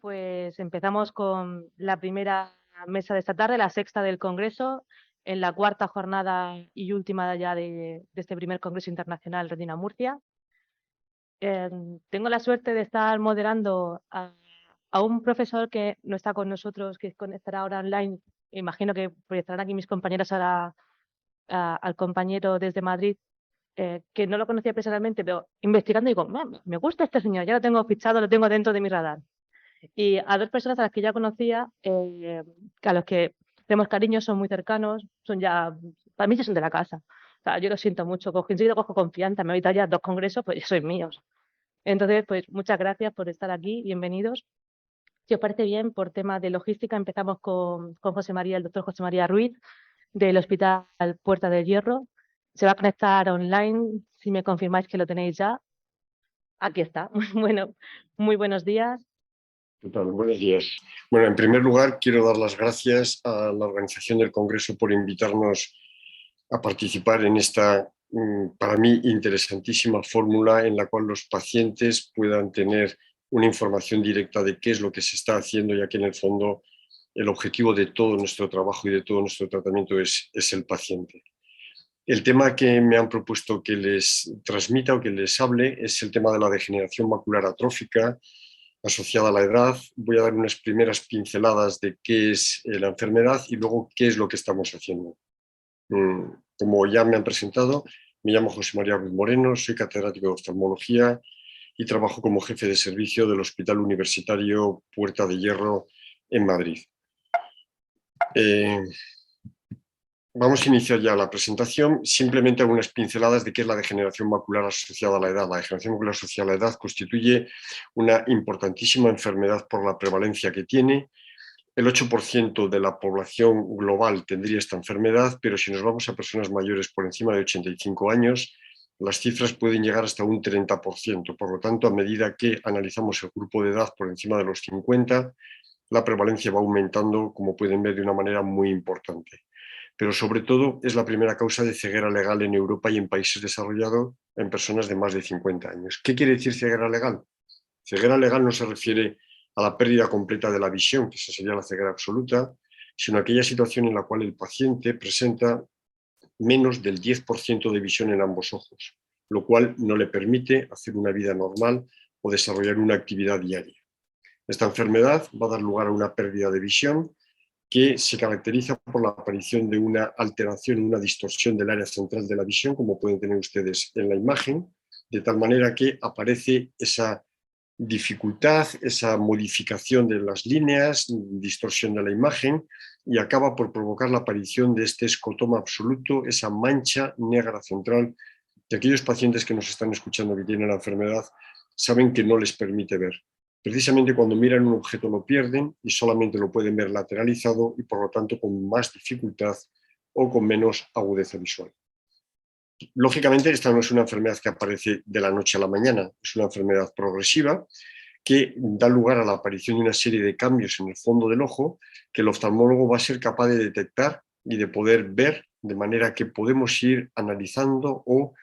Pues empezamos con la primera mesa de esta tarde, la sexta del Congreso, en la cuarta jornada y última ya de este primer Congreso Internacional Retina Murcia. Tengo la suerte de estar moderando a un profesor que no está con nosotros, que estará ahora online. Imagino que proyectarán aquí mis compañeras ahora al compañero desde Madrid, que no lo conocía personalmente, pero investigando digo, Me gusta este señor, ya lo tengo fichado, lo tengo dentro de mi radar". Y a 2 personas a las que ya conocía, que a los que tenemos cariño, son muy cercanos, son ya para mí ya son de la casa. O sea, yo lo siento mucho, enseguida cojo confianza, me he evitado ya 2 congresos, pues ya sois míos. Entonces, pues muchas gracias por estar aquí, bienvenidos. Si os parece bien, por tema de logística, empezamos con José María, el doctor José María Ruiz, del Hospital Puerta del Hierro. Se va a conectar online, si me confirmáis que lo tenéis ya. Aquí está. Bueno, muy buenos días. ¿Qué tal? Buenos días. Bueno, en primer lugar, quiero dar las gracias a la organización del Congreso por invitarnos a participar en esta, para mí, interesantísima fórmula en la cual los pacientes puedan tener una información directa de qué es lo que se está haciendo, ya que en el fondo el objetivo de todo nuestro trabajo y de todo nuestro tratamiento es el paciente. El tema que me han propuesto que les transmita o que les hable es el tema de la degeneración macular atrófica asociada a la edad. Voy a dar unas primeras pinceladas de qué es la enfermedad y luego qué es lo que estamos haciendo. Como ya me han presentado, me llamo José María Ruiz Moreno, soy catedrático de oftalmología y trabajo como jefe de servicio del Hospital Universitario Puerta de Hierro en Madrid. Vamos a iniciar ya la presentación. Simplemente algunas pinceladas de qué es la degeneración macular asociada a la edad. La degeneración macular asociada a la edad constituye una importantísima enfermedad por la prevalencia que tiene. El 8% de la población global tendría esta enfermedad, pero si nos vamos a personas mayores por encima de 85 años, las cifras pueden llegar hasta un 30%. Por lo tanto, a medida que analizamos el grupo de edad por encima de los 50, la prevalencia va aumentando, como pueden ver, de una manera muy importante. Pero sobre todo es la primera causa de ceguera legal en Europa y en países desarrollados en personas de más de 50 años. ¿Qué quiere decir ceguera legal? Ceguera legal no se refiere a la pérdida completa de la visión, que esa sería la ceguera absoluta, sino a aquella situación en la cual el paciente presenta menos del 10% de visión en ambos ojos, lo cual no le permite hacer una vida normal o desarrollar una actividad diaria. Esta enfermedad va a dar lugar a una pérdida de visión que se caracteriza por la aparición de una alteración, una distorsión del área central de la visión, como pueden tener ustedes en la imagen, de tal manera que aparece esa dificultad, esa modificación de las líneas, distorsión de la imagen, y acaba por provocar la aparición de este escotoma absoluto, esa mancha negra central, que aquellos pacientes que nos están escuchando que tienen la enfermedad saben que no les permite ver. Precisamente cuando miran un objeto lo pierden y solamente lo pueden ver lateralizado y por lo tanto con más dificultad o con menos agudeza visual. Lógicamente, esta no es una enfermedad que aparece de la noche a la mañana, es una enfermedad progresiva que da lugar a la aparición de una serie de cambios en el fondo del ojo que el oftalmólogo va a ser capaz de detectar y de poder ver, de manera que podemos ir analizando o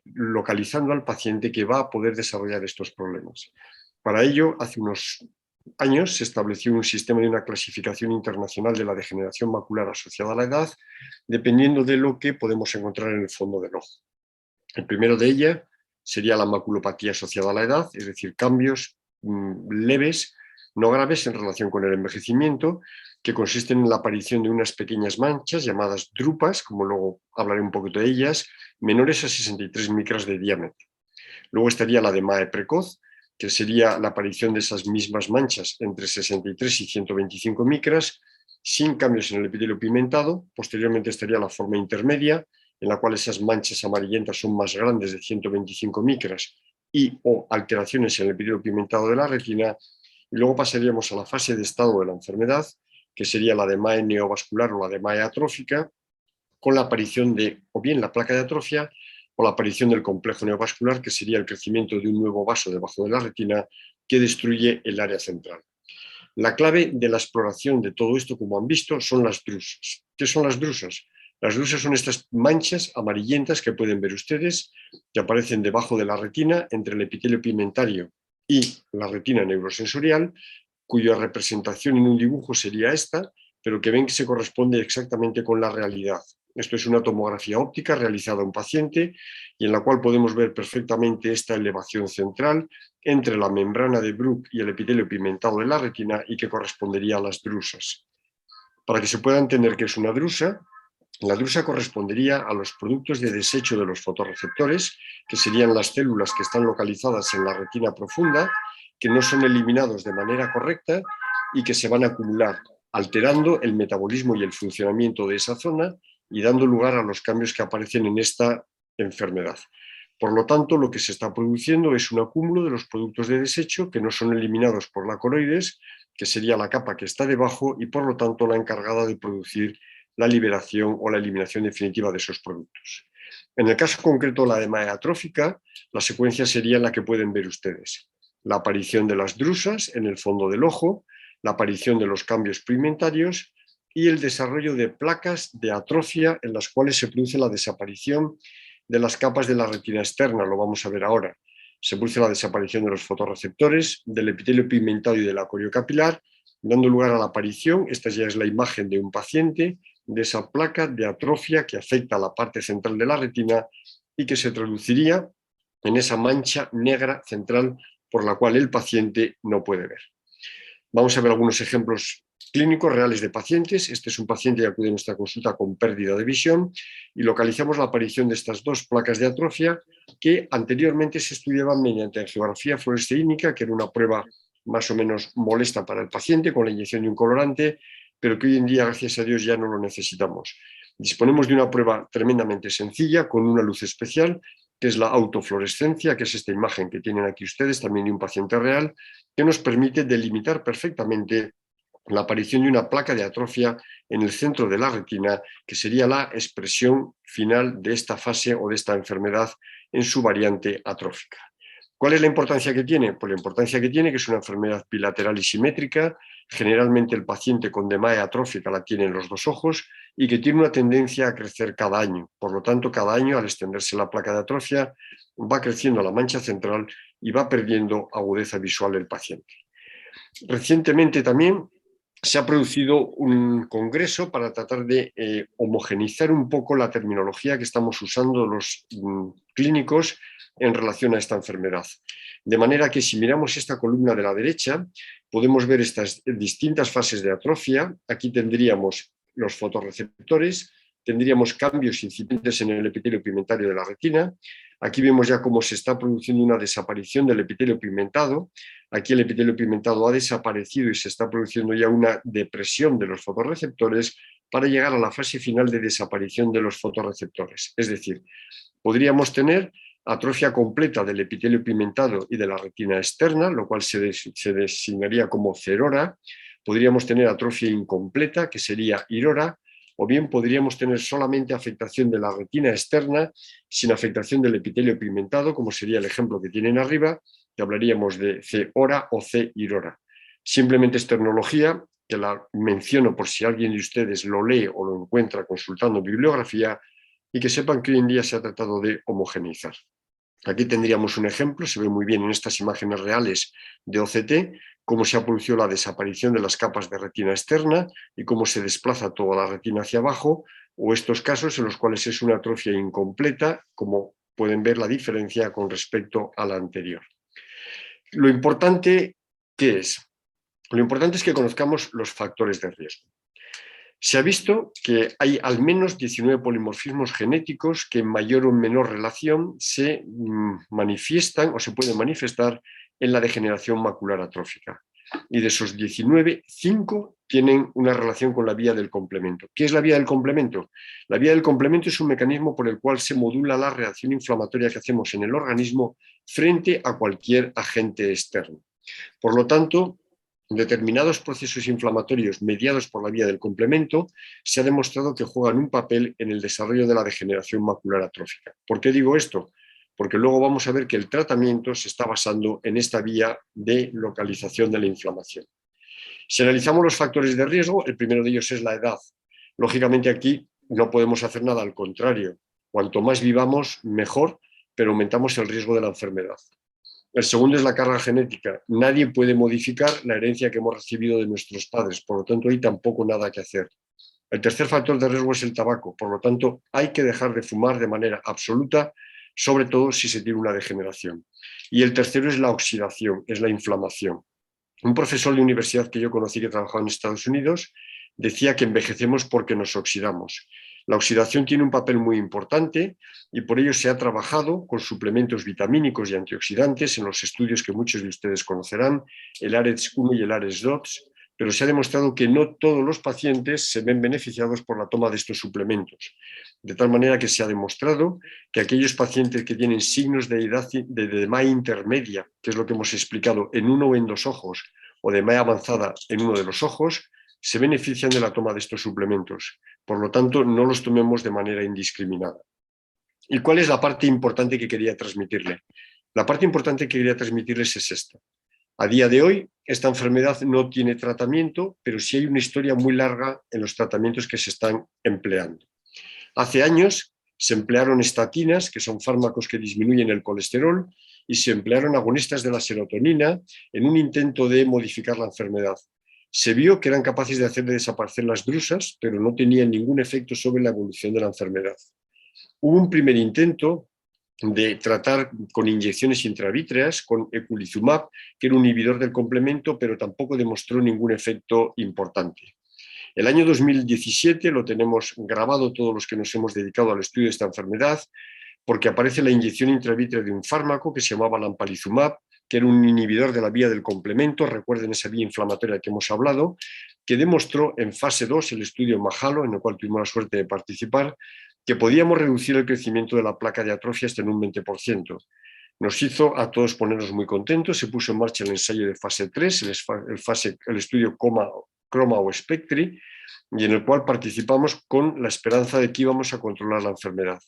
localizando al paciente que va a poder desarrollar estos problemas. Para ello, hace unos años se estableció un sistema de una clasificación internacional de la degeneración macular asociada a la edad, dependiendo de lo que podemos encontrar en el fondo del ojo. El primero de ellas sería la maculopatía asociada a la edad, es decir, cambios leves, no graves en relación con el envejecimiento, que consisten en la aparición de unas pequeñas manchas llamadas drupas, como luego hablaré un poquito de ellas, menores a 63 micras de diámetro. Luego estaría la de MAE precoz, que sería la aparición de esas mismas manchas entre 63 y 125 micras, sin cambios en el epitelio pigmentado. Posteriormente estaría la forma intermedia, en la cual esas manchas amarillentas son más grandes de 125 micras y o alteraciones en el epitelio pigmentado de la retina. Y luego pasaríamos a la fase de estado de la enfermedad, que sería la de MAE neovascular o la de MAE atrófica, con la aparición de o bien la placa de atrofia o la aparición del complejo neovascular, que sería el crecimiento de un nuevo vaso debajo de la retina que destruye el área central. La clave de la exploración de todo esto, como han visto, son las drusas. ¿Qué son las drusas? Las drusas son estas manchas amarillentas que pueden ver ustedes, que aparecen debajo de la retina, entre el epitelio pigmentario y la retina neurosensorial, cuya representación en un dibujo sería esta, pero que ven que se corresponde exactamente con la realidad. Esto es una tomografía óptica realizada a un paciente y en la cual podemos ver perfectamente esta elevación central entre la membrana de Bruch y el epitelio pigmentado de la retina y que correspondería a las drusas. Para que se pueda entender qué es una drusa, la drusa correspondería a los productos de desecho de los fotorreceptores, que serían las células que están localizadas en la retina profunda, que no son eliminados de manera correcta y que se van a acumular, alterando el metabolismo y el funcionamiento de esa zona y dando lugar a los cambios que aparecen en esta enfermedad. Por lo tanto, lo que se está produciendo es un acúmulo de los productos de desecho que no son eliminados por la coroides, que sería la capa que está debajo y por lo tanto la encargada de producir la liberación o la eliminación definitiva de esos productos. En el caso concreto de la edema atrófica, la secuencia sería la que pueden ver ustedes. La aparición de las drusas en el fondo del ojo, la aparición de los cambios pigmentarios y el desarrollo de placas de atrofia en las cuales se produce la desaparición de las capas de la retina externa, lo vamos a ver ahora. Se produce la desaparición de los fotorreceptores, del epitelio pigmentado y de la coriocapilar, dando lugar a la aparición, esta ya es la imagen de un paciente, de esa placa de atrofia que afecta a la parte central de la retina y que se traduciría en esa mancha negra central por la cual el paciente no puede ver. Vamos a ver algunos ejemplos clínicos reales de pacientes. Este es un paciente que acude a nuestra consulta con pérdida de visión y localizamos la aparición de estas dos placas de atrofia que anteriormente se estudiaban mediante angiografía fluoresceínica, que era una prueba más o menos molesta para el paciente con la inyección de un colorante, pero que hoy en día, gracias a Dios, ya no lo necesitamos. Disponemos de una prueba tremendamente sencilla con una luz especial, que es la autofluorescencia, que es esta imagen que tienen aquí ustedes, también de un paciente real, que nos permite delimitar perfectamente la aparición de una placa de atrofia en el centro de la retina, que sería la expresión final de esta fase o de esta enfermedad en su variante atrófica. ¿Cuál es la importancia que tiene? Pues la importancia que tiene que es una enfermedad bilateral y simétrica. Generalmente el paciente con DMAE atrófica la tiene en los dos ojos y que tiene una tendencia a crecer cada año. Por lo tanto, cada año, al extenderse la placa de atrofia, va creciendo la mancha central y va perdiendo agudeza visual el paciente. Recientemente también se ha producido un congreso para tratar de homogeneizar un poco la terminología que estamos usando los clínicos en relación a esta enfermedad. De manera que si miramos esta columna de la derecha, podemos ver estas distintas fases de atrofia. Aquí tendríamos los fotorreceptores, tendríamos cambios incipientes en el epitelio pigmentario de la retina. Aquí vemos ya cómo se está produciendo una desaparición del epitelio pigmentado. Aquí el epitelio pigmentado ha desaparecido y se está produciendo ya una depresión de los fotorreceptores para llegar a la fase final de desaparición de los fotorreceptores. Es decir, podríamos tener atrofia completa del epitelio pigmentado y de la retina externa, lo cual se designaría como cerora. Podríamos tener atrofia incompleta, que sería irora, o bien podríamos tener solamente afectación de la retina externa sin afectación del epitelio pigmentado, como sería el ejemplo que tienen arriba, que hablaríamos de C-hora o C-irora. Simplemente es terminología, que la menciono por si alguien de ustedes lo lee o lo encuentra consultando bibliografía, y que sepan que hoy en día se ha tratado de homogeneizar. Aquí tendríamos un ejemplo, se ve muy bien en estas imágenes reales de OCT, cómo se ha producido la desaparición de las capas de retina externa y cómo se desplaza toda la retina hacia abajo, o estos casos en los cuales es una atrofia incompleta, como pueden ver la diferencia con respecto a la anterior. Lo importante, ¿qué es? Lo importante es que conozcamos los factores de riesgo. Se ha visto que hay al menos 19 polimorfismos genéticos que en mayor o menor relación se manifiestan o se pueden manifestar en la degeneración macular atrófica. Y de esos 19, 5 tienen una relación con la vía del complemento. ¿Qué es la vía del complemento? La vía del complemento es un mecanismo por el cual se modula la reacción inflamatoria que hacemos en el organismo frente a cualquier agente externo. Por lo tanto, determinados procesos inflamatorios mediados por la vía del complemento se ha demostrado que juegan un papel en el desarrollo de la degeneración macular atrófica. ¿Por qué digo esto? Porque luego vamos a ver que el tratamiento se está basando en esta vía de localización de la inflamación. Si analizamos los factores de riesgo, el primero de ellos es la edad. Lógicamente aquí no podemos hacer nada, al contrario. Cuanto más vivamos, mejor, pero aumentamos el riesgo de la enfermedad. El segundo es la carga genética. Nadie puede modificar la herencia que hemos recibido de nuestros padres, por lo tanto hay tampoco nada que hacer. El tercer factor de riesgo es el tabaco, por lo tanto hay que dejar de fumar de manera absoluta, sobre todo si se tiene una degeneración. Y el tercero es la oxidación, es la inflamación. Un profesor de universidad que yo conocí que trabajaba en Estados Unidos decía que envejecemos porque nos oxidamos. La oxidación tiene un papel muy importante y por ello se ha trabajado con suplementos vitamínicos y antioxidantes en los estudios que muchos de ustedes conocerán, el AREDS-1 y el AREDS-2, pero se ha demostrado que no todos los pacientes se ven beneficiados por la toma de estos suplementos. De tal manera que se ha demostrado que aquellos pacientes que tienen signos de edema intermedia, que es lo que hemos explicado, en uno o en dos ojos, o de edema avanzada en uno de los ojos, se benefician de la toma de estos suplementos. Por lo tanto, no los tomemos de manera indiscriminada. ¿Y cuál es la parte importante que quería transmitirle? La parte importante que quería transmitirles es esta. A día de hoy, esta enfermedad no tiene tratamiento, pero sí hay una historia muy larga en los tratamientos que se están empleando. Hace años se emplearon estatinas, que son fármacos que disminuyen el colesterol, y se emplearon agonistas de la serotonina en un intento de modificar la enfermedad. Se vio que eran capaces de hacer desaparecer las drusas, pero no tenían ningún efecto sobre la evolución de la enfermedad. Hubo un primer intento de tratar con inyecciones intravítreas, con eculizumab, que era un inhibidor del complemento, pero tampoco demostró ningún efecto importante. El año 2017 lo tenemos grabado todos los que nos hemos dedicado al estudio de esta enfermedad, porque aparece la inyección intravítrea de un fármaco que se llamaba lampalizumab, que era un inhibidor de la vía del complemento, recuerden esa vía inflamatoria que hemos hablado, que demostró en fase 2, el estudio Mahalo, en el cual tuvimos la suerte de participar, que podíamos reducir el crecimiento de la placa de atrofia hasta en un 20%. Nos hizo a todos ponernos muy contentos, se puso en marcha el ensayo de fase 3, el estudio Chroma o Spectri, y en el cual participamos con la esperanza de que íbamos a controlar la enfermedad.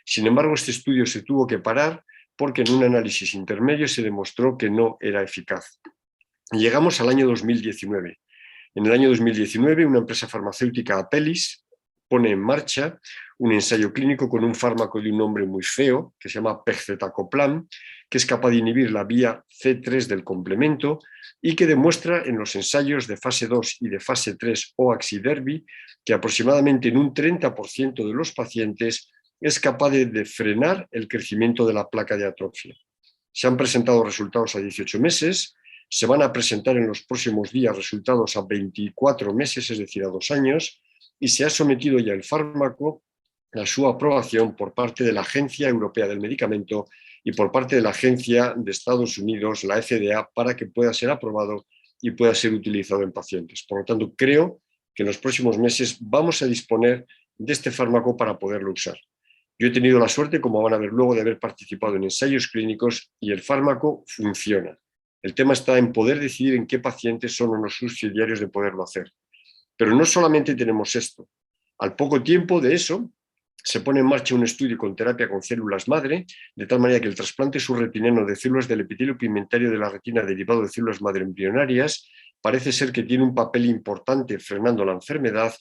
Sin embargo, este estudio se tuvo que parar porque en un análisis intermedio se demostró que no era eficaz. Llegamos al año 2019. En el año 2019, una empresa farmacéutica, Apellis, pone en marcha un ensayo clínico con un fármaco de un nombre muy feo, que se llama pegcetacoplan, que es capaz de inhibir la vía C3 del complemento y que demuestra en los ensayos de fase 2 y de fase 3 OAXI-DERBI que aproximadamente en un 30% de los pacientes es capaz de frenar el crecimiento de la placa de atrofia. Se han presentado resultados a 18 meses, se van a presentar en los próximos días resultados a 24 meses, es decir, a 2 años, y se ha sometido ya el fármaco a su aprobación por parte de la Agencia Europea del Medicamento y por parte de la Agencia de Estados Unidos, la FDA, para que pueda ser aprobado y pueda ser utilizado en pacientes. Por lo tanto, creo que en los próximos meses vamos a disponer de este fármaco para poderlo usar. Yo he tenido la suerte, como van a ver luego, de haber participado en ensayos clínicos y el fármaco funciona. El tema está en poder decidir en qué pacientes son los subsidiarios de poderlo hacer. Pero no solamente tenemos esto. Al poco tiempo de eso, se pone en marcha un estudio con terapia con células madre, de tal manera que el trasplante subretiniano de células del epitelio pigmentario de la retina derivado de células madre embrionarias parece ser que tiene un papel importante frenando la enfermedad,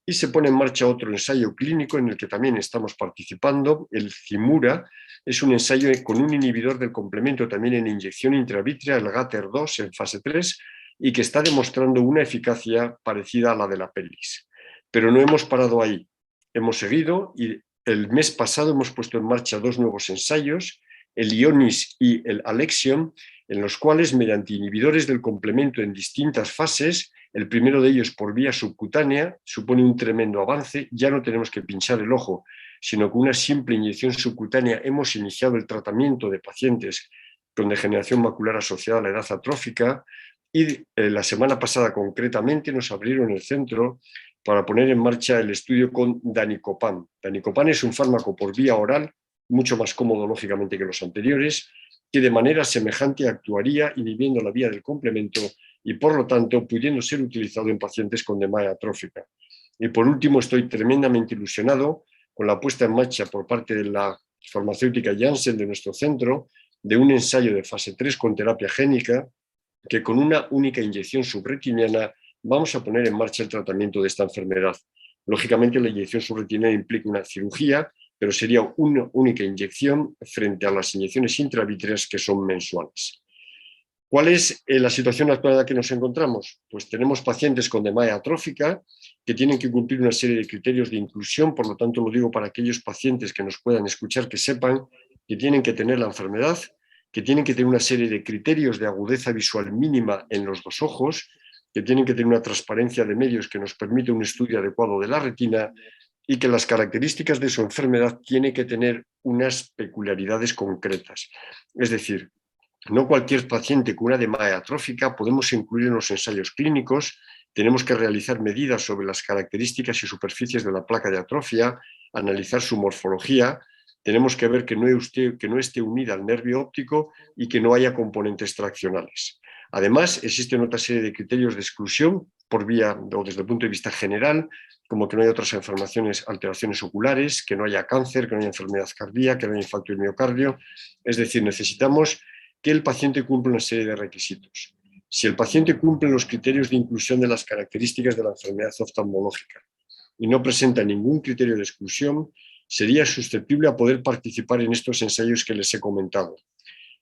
y se pone en marcha otro ensayo clínico en el que también estamos participando, el CIMURA. Es un ensayo con un inhibidor del complemento también en inyección intravítrea, el GATER2 en fase 3, y que está demostrando una eficacia parecida a la de la Apellis. Pero no hemos parado ahí. Hemos seguido y el mes pasado hemos puesto en marcha 2 nuevos ensayos, el IONIS y el ALEXION, en los cuales, mediante inhibidores del complemento en distintas fases, el primero de ellos por vía subcutánea, supone un tremendo avance. Ya no tenemos que pinchar el ojo, sino con una simple inyección subcutánea hemos iniciado el tratamiento de pacientes con degeneración macular asociada a la edad atrófica, y la semana pasada concretamente nos abrieron el centro para poner en marcha el estudio con Danicopan. Danicopan es un fármaco por vía oral, mucho más cómodo lógicamente que los anteriores, que de manera semejante actuaría inhibiendo la vía del complemento y por lo tanto pudiendo ser utilizado en pacientes con demaya atrófica. Y por último, estoy tremendamente ilusionado con la puesta en marcha por parte de la farmacéutica Janssen de nuestro centro de un ensayo de fase 3 con terapia génica, que con una única inyección subretiniana vamos a poner en marcha el tratamiento de esta enfermedad. Lógicamente, la inyección subretiniana implica una cirugía, pero sería una única inyección frente a las inyecciones intravítreas que son mensuales. ¿Cuál es la situación actual en la que nos encontramos? Pues tenemos pacientes con DMAE atrófica que tienen que cumplir una serie de criterios de inclusión, por lo tanto lo digo para aquellos pacientes que nos puedan escuchar, que sepan que tienen que tener la enfermedad, que tienen que tener una serie de criterios de agudeza visual mínima en los dos ojos, que tienen que tener una transparencia de medios que nos permite un estudio adecuado de la retina y que las características de su enfermedad tienen que tener unas peculiaridades concretas. Es decir, no cualquier paciente con una DMAE atrófica podemos incluir en los ensayos clínicos, tenemos que realizar medidas sobre las características y superficies de la placa de atrofia, analizar su morfología, tenemos que ver que no esté unida al nervio óptico y que no haya componentes traccionales. Además, existen otra serie de criterios de exclusión por vía o desde el punto de vista general, como que no haya otras enfermaciones, alteraciones oculares, que no haya cáncer, que no haya enfermedad cardíaca, que no haya infarto del miocardio. Es decir, necesitamos que el paciente cumpla una serie de requisitos. Si el paciente cumple los criterios de inclusión de las características de la enfermedad oftalmológica y no presenta ningún criterio de exclusión, sería susceptible a poder participar en estos ensayos que les he comentado.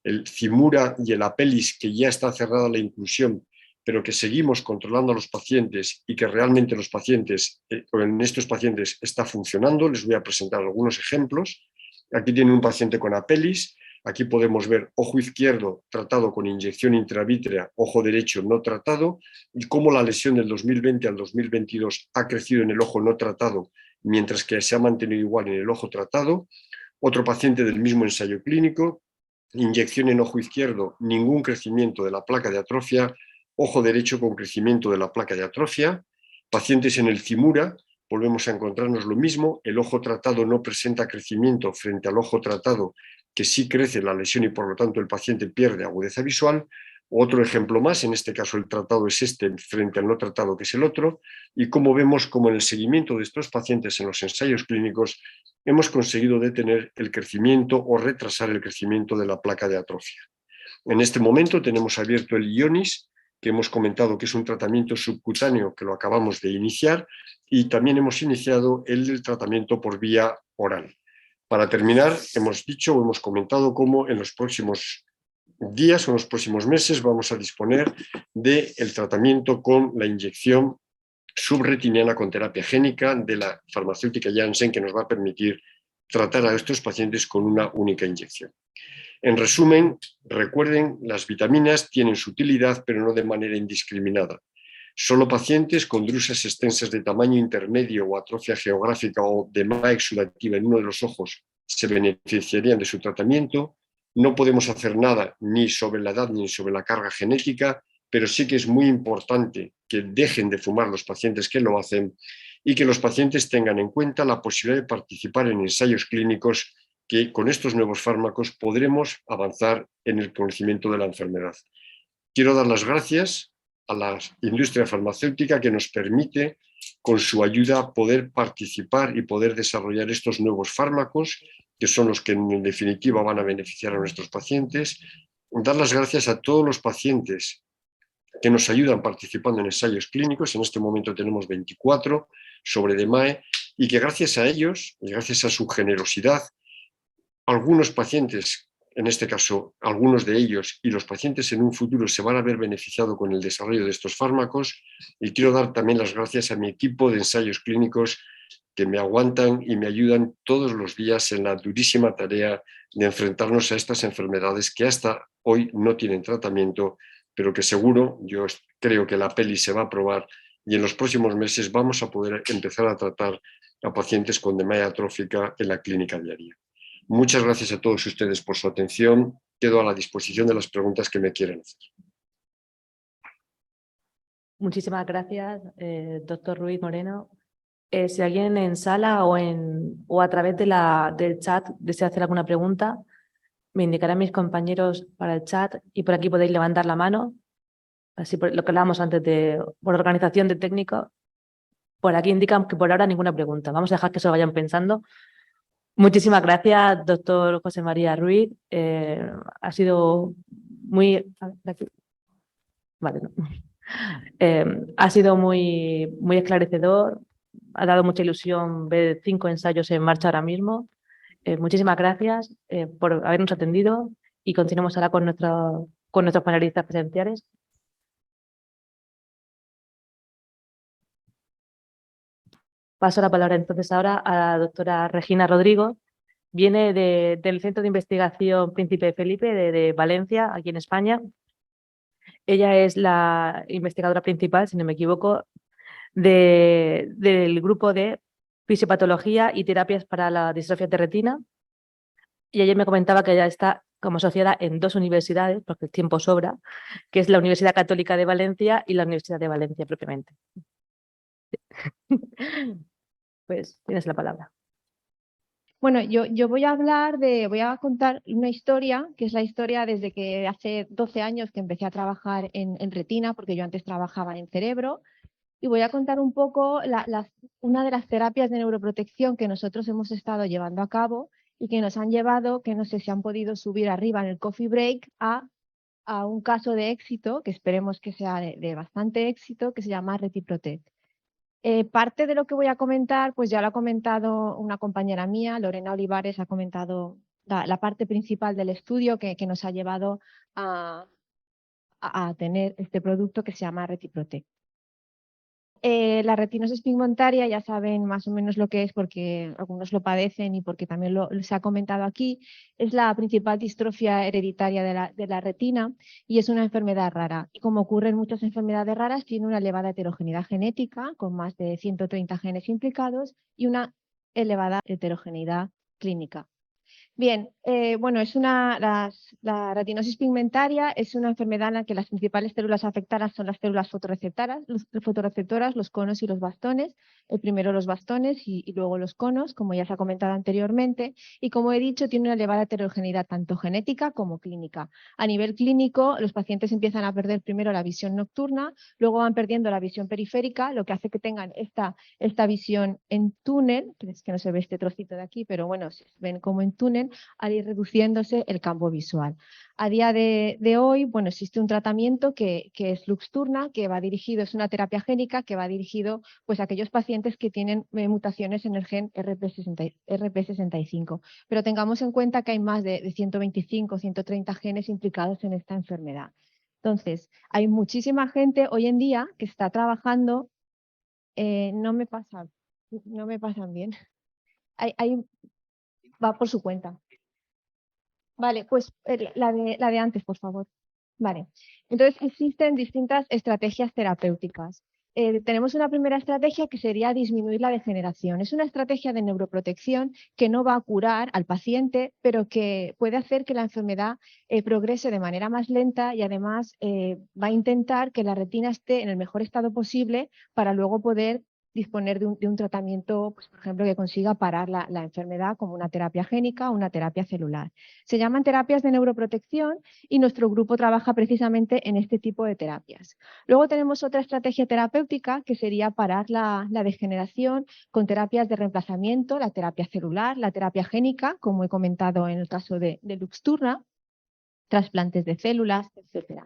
El Cimura y el Apellis, que ya está cerrada la inclusión, pero que seguimos controlando a los pacientes y que realmente los pacientes, en estos pacientes está funcionando. Les voy a presentar algunos ejemplos. Aquí tiene un paciente con Apellis. Aquí podemos ver ojo izquierdo tratado con inyección intravítrea, ojo derecho no tratado, y cómo la lesión del 2020 al 2022 ha crecido en el ojo no tratado, mientras que se ha mantenido igual en el ojo tratado. Otro paciente del mismo ensayo clínico, inyección en ojo izquierdo, ningún crecimiento de la placa de atrofia, ojo derecho con crecimiento de la placa de atrofia. Pacientes en el Cimura, volvemos a encontrarnos lo mismo, el ojo tratado no presenta crecimiento frente al ojo tratado, que sí crece la lesión y por lo tanto el paciente pierde agudeza visual. Otro ejemplo más, en este caso el tratado es este frente al no tratado, que es el otro, y como vemos como en el seguimiento de estos pacientes en los ensayos clínicos hemos conseguido detener el crecimiento o retrasar el crecimiento de la placa de atrofia. En este momento tenemos abierto el Ionis, que hemos comentado que es un tratamiento subcutáneo que lo acabamos de iniciar, y también hemos iniciado el tratamiento por vía oral. Para terminar, hemos dicho o hemos comentado cómo en los próximos días o en los próximos meses vamos a disponer del tratamiento con la inyección subretiniana con terapia génica de la farmacéutica Janssen, que nos va a permitir tratar a estos pacientes con una única inyección. En resumen, recuerden, las vitaminas tienen su utilidad, pero no de manera indiscriminada. Solo pacientes con drusas extensas de tamaño intermedio o atrofia geográfica o DMAE exudativa en uno de los ojos se beneficiarían de su tratamiento. No podemos hacer nada ni sobre la edad ni sobre la carga genética, pero sí que es muy importante que dejen de fumar los pacientes que lo hacen y que los pacientes tengan en cuenta la posibilidad de participar en ensayos clínicos, que con estos nuevos fármacos podremos avanzar en el conocimiento de la enfermedad. Quiero dar las gracias a la industria farmacéutica que nos permite, con su ayuda, poder participar y poder desarrollar estos nuevos fármacos, que son los que en definitiva van a beneficiar a nuestros pacientes. Dar las gracias a todos los pacientes que nos ayudan participando en ensayos clínicos. En este momento tenemos 24 sobre DMAE, y que gracias a ellos y gracias a su generosidad, algunos pacientes, en este caso algunos de ellos, y los pacientes en un futuro se van a ver beneficiados con el desarrollo de estos fármacos. Y quiero dar también las gracias a mi equipo de ensayos clínicos, que me aguantan y me ayudan todos los días en la durísima tarea de enfrentarnos a estas enfermedades que hasta hoy no tienen tratamiento, pero que seguro, yo creo que la peli se va a aprobar y en los próximos meses vamos a poder empezar a tratar a pacientes con DMAE atrófica en la clínica diaria. Muchas gracias a todos ustedes por su atención. Quedo a la disposición de las preguntas que me quieran hacer. Muchísimas gracias, doctor Ruiz Moreno. Si alguien en sala o a través del chat desea hacer alguna pregunta, me indicarán mis compañeros para el chat y por aquí podéis levantar la mano. Así por lo que hablábamos antes por organización de técnicos. Por aquí indican que por ahora ninguna pregunta. Vamos a dejar que se lo vayan pensando. Muchísimas gracias, doctor José María Ruiz. Ha sido muy... Vale, no. Ha sido muy esclarecedor. Ha dado mucha ilusión ver 5 ensayos en marcha ahora mismo. Muchísimas gracias por habernos atendido y continuamos ahora con nuestros panelistas presenciales. Paso la palabra entonces ahora a la doctora Regina Rodrigo. Viene del Centro de Investigación Príncipe Felipe de Valencia, aquí en España. Ella es la investigadora principal, si no me equivoco, del grupo de fisiopatología y terapias para la distrofia de retina. Y ayer me comentaba que ella está como asociada en 2 universidades, porque el tiempo sobra, que es la Universidad Católica de Valencia y la Universidad de Valencia propiamente. Pues tienes la palabra. Bueno, yo voy a contar una historia, que es la historia desde que hace 12 años que empecé a trabajar en retina, porque yo antes trabajaba en cerebro, y voy a contar un poco una de las terapias de neuroprotección que nosotros hemos estado llevando a cabo y que nos han llevado, que no sé si han podido subir arriba en el coffee break, a un caso de éxito, que esperemos que sea de bastante éxito, que se llama RetiProtect. Parte de lo que voy a comentar, pues ya lo ha comentado una compañera mía, Lorena Olivares, ha comentado la parte principal del estudio que nos ha llevado a tener este producto que se llama RetiProtect. La retinosis pigmentaria, ya saben más o menos lo que es porque algunos lo padecen y porque también se ha comentado aquí, es la principal distrofia hereditaria de la retina y es una enfermedad rara. Y como ocurre en muchas enfermedades raras, tiene una elevada heterogeneidad genética, con más de 130 genes implicados, y una elevada heterogeneidad clínica. Bien, bueno, la retinosis pigmentaria es una enfermedad en la que las principales células afectadas son las células fotorreceptoras, los conos y los bastones. El primero los bastones y luego los conos, como ya se ha comentado anteriormente. Y como he dicho, tiene una elevada heterogeneidad tanto genética como clínica. A nivel clínico, los pacientes empiezan a perder primero la visión nocturna, luego van perdiendo la visión periférica, lo que hace que tengan esta visión en túnel, que es que no se ve este trocito de aquí, pero bueno, se ven como en túnel, al ir reduciéndose el campo visual. A día de hoy, bueno, existe un tratamiento que es Luxturna, que va dirigido, es una terapia génica que va dirigido pues, a aquellos pacientes que tienen mutaciones en el gen RP65. Pero tengamos en cuenta que hay más de 125, 130 genes implicados en esta enfermedad. Entonces, hay muchísima gente hoy en día que está trabajando, no me pasan bien, va por su cuenta. Vale, pues la de antes, por favor. Vale, entonces existen distintas estrategias terapéuticas. Tenemos una primera estrategia que sería disminuir la degeneración. Es una estrategia de neuroprotección que no va a curar al paciente, pero que puede hacer que la enfermedad progrese de manera más lenta y además va a intentar que la retina esté en el mejor estado posible para luego poder disponer de un tratamiento, pues, por ejemplo, que consiga parar la enfermedad como una terapia génica o una terapia celular. Se llaman terapias de neuroprotección y nuestro grupo trabaja precisamente en este tipo de terapias. Luego tenemos otra estrategia terapéutica que sería parar la degeneración con terapias de reemplazamiento, la terapia celular, la terapia génica, como he comentado en el caso de Luxturna, trasplantes de células, etc.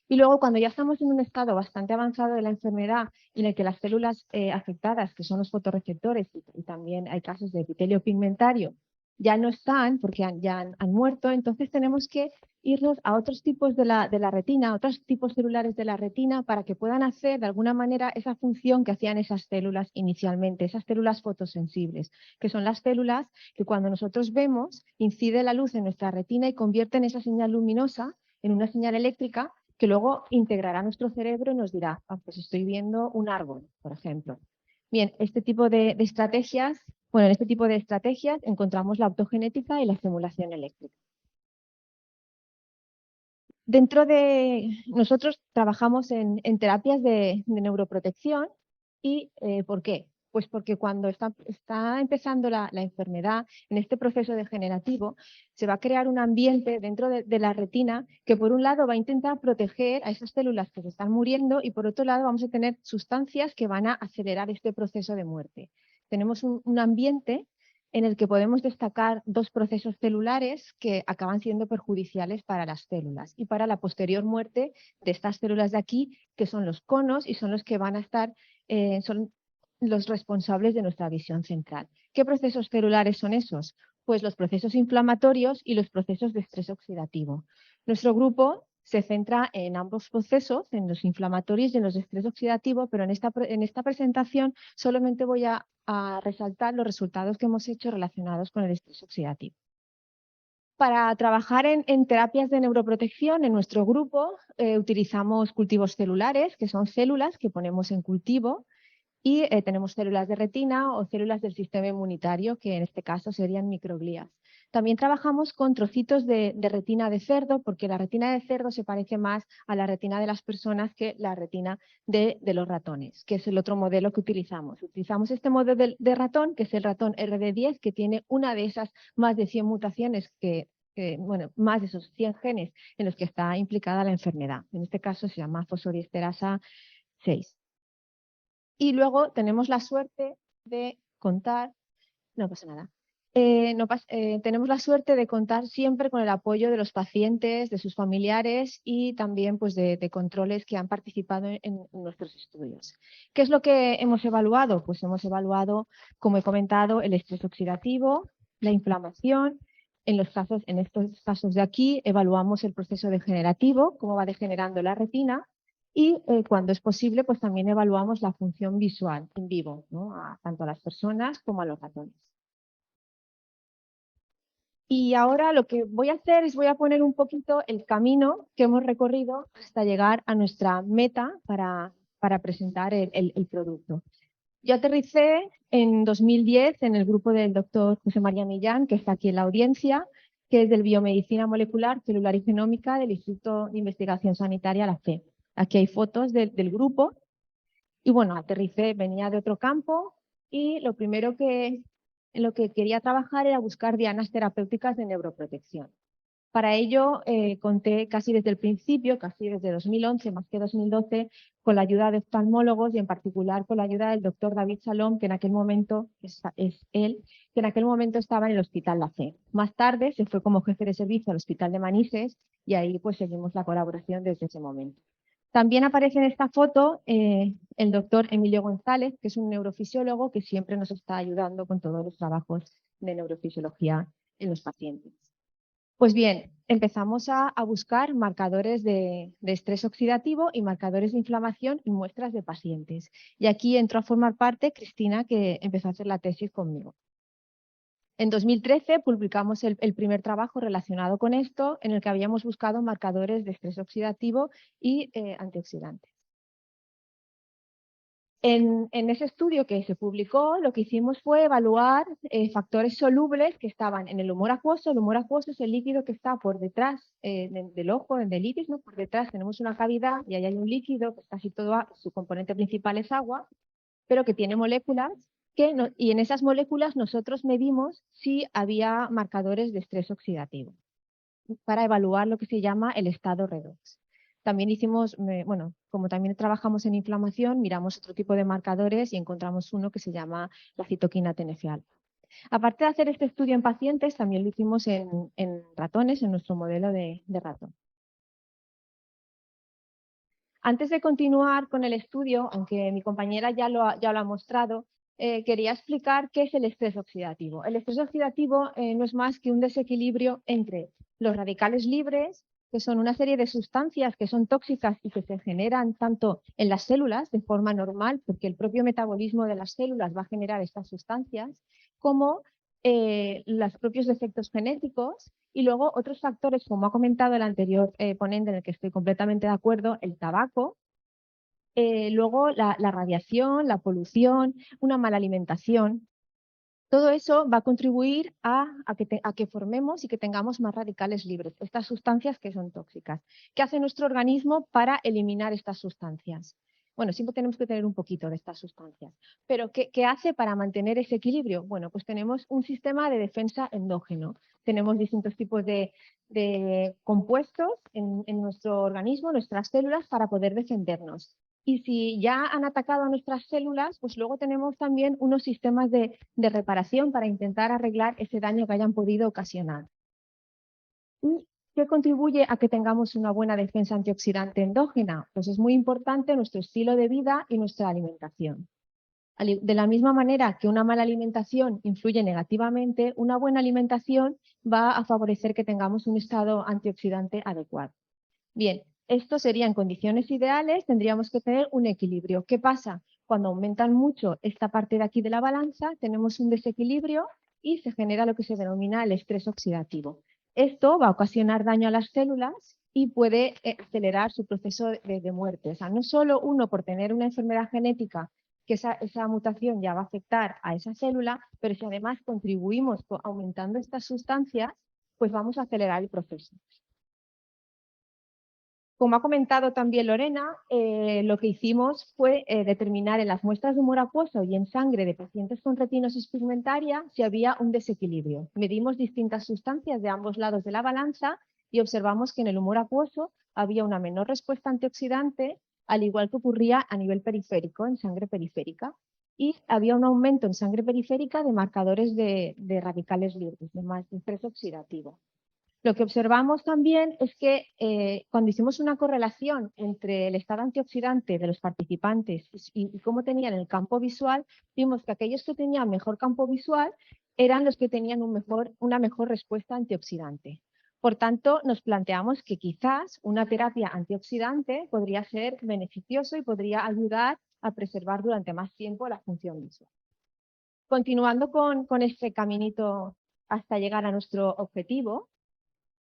Y luego, cuando ya estamos en un estado bastante avanzado de la enfermedad en el que las células afectadas, que son los fotorreceptores, y también hay casos de epitelio pigmentario, ya no están porque ya han muerto, entonces tenemos que irnos a otros tipos de la retina, a otros tipos celulares de la retina para que puedan hacer de alguna manera esa función que hacían esas células inicialmente, esas células fotosensibles, que son las células que cuando nosotros vemos incide la luz en nuestra retina y convierten esa señal luminosa en una señal eléctrica que luego integrará nuestro cerebro y nos dirá, pues estoy viendo un árbol, por ejemplo. Bien, este tipo de estrategias, bueno, en este tipo de estrategias encontramos la optogenética y la estimulación eléctrica. Dentro de nosotros trabajamos en terapias de neuroprotección y ¿por qué? Pues porque cuando está empezando la enfermedad, en este proceso degenerativo, se va a crear un ambiente dentro de la retina que por un lado va a intentar proteger a esas células que se están muriendo y por otro lado vamos a tener sustancias que van a acelerar este proceso de muerte. Tenemos un ambiente en el que podemos destacar 2 procesos celulares que acaban siendo perjudiciales para las células y para la posterior muerte de estas células de aquí, que son los conos y son los que van a estar, son los responsables de nuestra visión central. ¿Qué procesos celulares son esos? pues los procesos inflamatorios y los procesos de estrés oxidativo. Nuestro grupo se centra en ambos procesos, en los inflamatorios y en los de estrés oxidativo, pero en esta presentación solamente voy a resaltar los resultados que hemos hecho relacionados con el estrés oxidativo. Para trabajar en terapias de neuroprotección, en nuestro grupo utilizamos cultivos celulares, que son células que ponemos en cultivo, y tenemos células de retina o células del sistema inmunitario, que en este caso serían microglías. También trabajamos con trocitos de retina de cerdo, porque la retina de cerdo se parece más a la retina de las personas que la retina de los ratones, que es el otro modelo que utilizamos. Utilizamos este modelo de ratón, que es el ratón RD10, que tiene una de esas más de 100 mutaciones bueno, más de esos 100 genes en los que está implicada la enfermedad. En este caso se llama fosfoliesterasa 6. Y luego tenemos la suerte de contar, no pasa nada, tenemos la suerte de contar siempre con el apoyo de los pacientes, de sus familiares y también pues, de controles que han participado en nuestros estudios. ¿Qué es lo que hemos evaluado? Pues hemos evaluado, como he comentado, el estrés oxidativo, la inflamación. En estos casos de aquí evaluamos el proceso degenerativo, cómo va degenerando la retina. Y cuando es posible, pues también evaluamos la función visual en vivo, ¿no? Tanto a las personas como a los ratones. Y ahora lo que voy a hacer es voy a poner un poquito el camino que hemos recorrido hasta llegar a nuestra meta para presentar el producto. Yo aterricé en 2010 en el grupo del doctor José María Millán, que está aquí en la audiencia, que es del Biomedicina Molecular, Celular y Genómica del Instituto de Investigación Sanitaria, la FE. Aquí hay fotos del grupo. Y bueno, aterricé, venía de otro campo y lo primero en lo que quería trabajar era buscar dianas terapéuticas de neuroprotección. Para ello conté casi desde el principio, casi desde 2011, más que 2012, con la ayuda de oftalmólogos y en particular con la ayuda del doctor David Salom, que en aquel momento es él, que en aquel momento estaba en el Hospital La Fe. Más tarde se fue como jefe de servicio al Hospital de Manises y ahí pues seguimos la colaboración desde ese momento. También aparece en esta foto el doctor Emilio González, que es un neurofisiólogo que siempre nos está ayudando con todos los trabajos de neurofisiología en los pacientes. Pues bien, empezamos a buscar marcadores de estrés oxidativo y marcadores de inflamación en muestras de pacientes. Y aquí entró a formar parte Cristina, que empezó a hacer la tesis conmigo. En 2013 publicamos el primer trabajo relacionado con esto, en el que habíamos buscado marcadores de estrés oxidativo y antioxidantes. En ese estudio que se publicó, lo que hicimos fue evaluar factores solubles que estaban en el humor acuoso. El humor acuoso es el líquido que está por detrás del ojo, del iris, ¿no? Por detrás tenemos una cavidad y ahí hay un líquido, que casi todo, su componente principal es agua, pero que tiene moléculas y en esas moléculas nosotros medimos si había marcadores de estrés oxidativo para evaluar lo que se llama el estado redox. También hicimos, bueno, como también trabajamos en inflamación, miramos otro tipo de marcadores y encontramos uno que se llama la citoquina TNF-alfa. Aparte de hacer este estudio en pacientes, también lo hicimos en ratones, en nuestro modelo de ratón. Antes de continuar con el estudio, aunque mi compañera ya lo ha mostrado, quería explicar qué es el estrés oxidativo. El estrés oxidativo no es más que un desequilibrio entre los radicales libres, que son una serie de sustancias que son tóxicas y que se generan tanto en las células de forma normal, porque el propio metabolismo de las células va a generar estas sustancias, como los propios defectos genéticos y luego otros factores, como ha comentado el anterior ponente, en el que estoy completamente de acuerdo, el tabaco, luego la radiación, la polución, una mala alimentación. Todo eso va a contribuir a que formemos y que tengamos más radicales libres, estas sustancias que son tóxicas. ¿Qué hace nuestro organismo para eliminar estas sustancias? Bueno, siempre tenemos que tener un poquito de estas sustancias. Pero ¿qué hace para mantener ese equilibrio? Bueno, pues tenemos un sistema de defensa endógeno. Tenemos distintos tipos de compuestos en nuestro organismo, nuestras células, para poder defendernos. Y si ya han atacado a nuestras células, pues luego tenemos también unos sistemas de reparación para intentar arreglar ese daño que hayan podido ocasionar. ¿Y qué contribuye a que tengamos una buena defensa antioxidante endógena? Pues es muy importante nuestro estilo de vida y nuestra alimentación. De la misma manera que una mala alimentación influye negativamente, una buena alimentación va a favorecer que tengamos un estado antioxidante adecuado. Bien, esto sería en condiciones ideales, tendríamos que tener un equilibrio. ¿Qué pasa? Cuando aumentan mucho esta parte de aquí de la balanza, tenemos un desequilibrio y se genera lo que se denomina el estrés oxidativo. Esto va a ocasionar daño a las células y puede acelerar su proceso de muerte. O sea, no solo uno por tener una enfermedad genética, que esa mutación ya va a afectar a esa célula, pero si además contribuimos aumentando estas sustancias, pues vamos a acelerar el proceso. Como ha comentado también Lorena, lo que hicimos fue determinar en las muestras de humor acuoso y en sangre de pacientes con retinosis pigmentaria si había un desequilibrio. Medimos distintas sustancias de ambos lados de la balanza y observamos que en el humor acuoso había una menor respuesta antioxidante, al igual que ocurría a nivel periférico, en sangre periférica. Y había un aumento en sangre periférica de marcadores de radicales libres, de más estrés oxidativo. Lo que observamos también es que cuando hicimos una correlación entre el estado antioxidante de los participantes y cómo tenían el campo visual, vimos que aquellos que tenían mejor campo visual eran los que tenían una mejor respuesta antioxidante. Por tanto, nos planteamos que quizás una terapia antioxidante podría ser beneficioso y podría ayudar a preservar durante más tiempo la función visual. Continuando con este caminito hasta llegar a nuestro objetivo,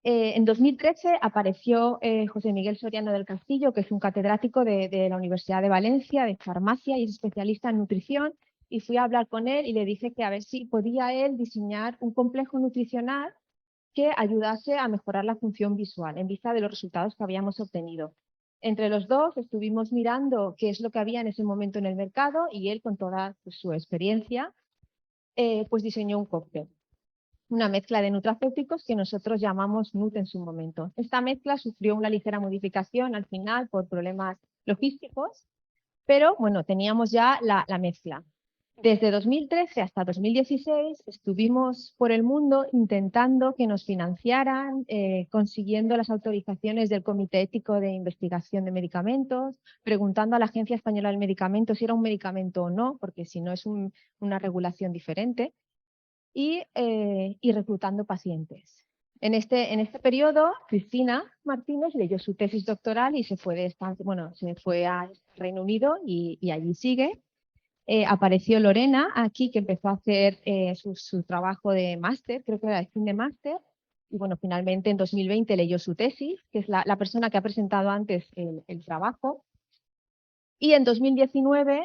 en 2013 apareció José Miguel Soriano del Castillo, que es un catedrático de la Universidad de Valencia, de farmacia y es especialista en nutrición, y fui a hablar con él y le dije que a ver si podía él diseñar un complejo nutricional que ayudase a mejorar la función visual en vista de los resultados que habíamos obtenido. Entre los dos estuvimos mirando qué es lo que había en ese momento en el mercado y él, con toda su experiencia, pues diseñó un cóctel. Una mezcla de nutracéuticos que nosotros llamamos NUT en su momento. Esta mezcla sufrió una ligera modificación al final por problemas logísticos, pero bueno, teníamos ya la mezcla. Desde 2013 hasta 2016 estuvimos por el mundo intentando que nos financiaran, consiguiendo las autorizaciones del Comité Ético de Investigación de Medicamentos, preguntando a la Agencia Española del Medicamento si era un medicamento o no, porque si no es una regulación diferente. Y reclutando pacientes. En este periodo, Cristina Martínez leyó su tesis doctoral y se fue a Reino Unido y allí sigue. Apareció Lorena aquí, que empezó a hacer su trabajo de máster, creo que era de fin de máster, y bueno, finalmente en 2020 leyó su tesis, que es la persona que ha presentado antes el trabajo. Y en 2019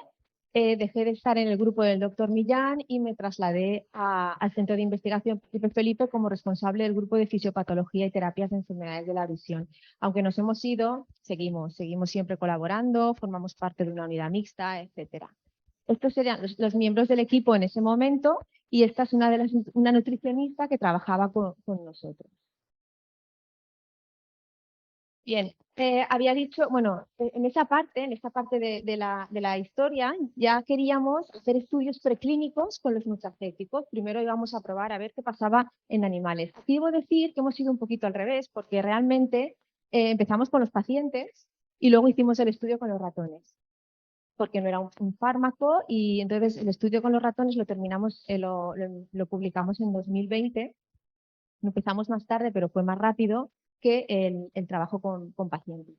dejé de estar en el grupo del doctor Millán y me trasladé al Centro de Investigación Príncipe Felipe como responsable del grupo de fisiopatología y terapias de enfermedades de la visión. Aunque nos hemos ido, seguimos siempre colaborando, formamos parte de una unidad mixta, etc. Estos serían los miembros del equipo en ese momento y esta es una nutricionista que trabajaba con nosotros. Bien, había dicho, bueno, en esta parte de la historia, ya queríamos hacer estudios preclínicos con los nutracéuticos. Primero íbamos a probar a ver qué pasaba en animales. Aquí debo decir que hemos ido un poquito al revés, porque realmente empezamos con los pacientes y luego hicimos el estudio con los ratones, porque no era un fármaco, y entonces el estudio con los ratones lo terminamos, lo publicamos en 2020. Empezamos más tarde, pero fue más rápido que el trabajo con pacientes.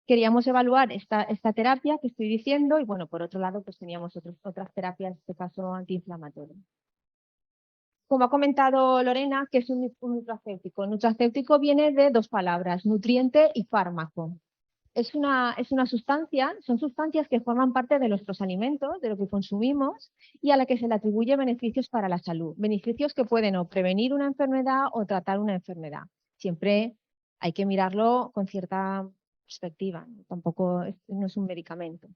Queríamos evaluar esta terapia que estoy diciendo y bueno, por otro lado pues teníamos otras terapias, en este caso antiinflamatorias. Como ha comentado Lorena, ¿qué es un nutracéutico? Un nutracéutico viene de dos palabras, nutriente y fármaco. Es una sustancia, son sustancias que forman parte de nuestros alimentos, de lo que consumimos, y a la que se le atribuye beneficios para la salud. Beneficios que pueden o prevenir una enfermedad o tratar una enfermedad. Siempre hay que mirarlo con cierta perspectiva, tampoco no es un medicamento.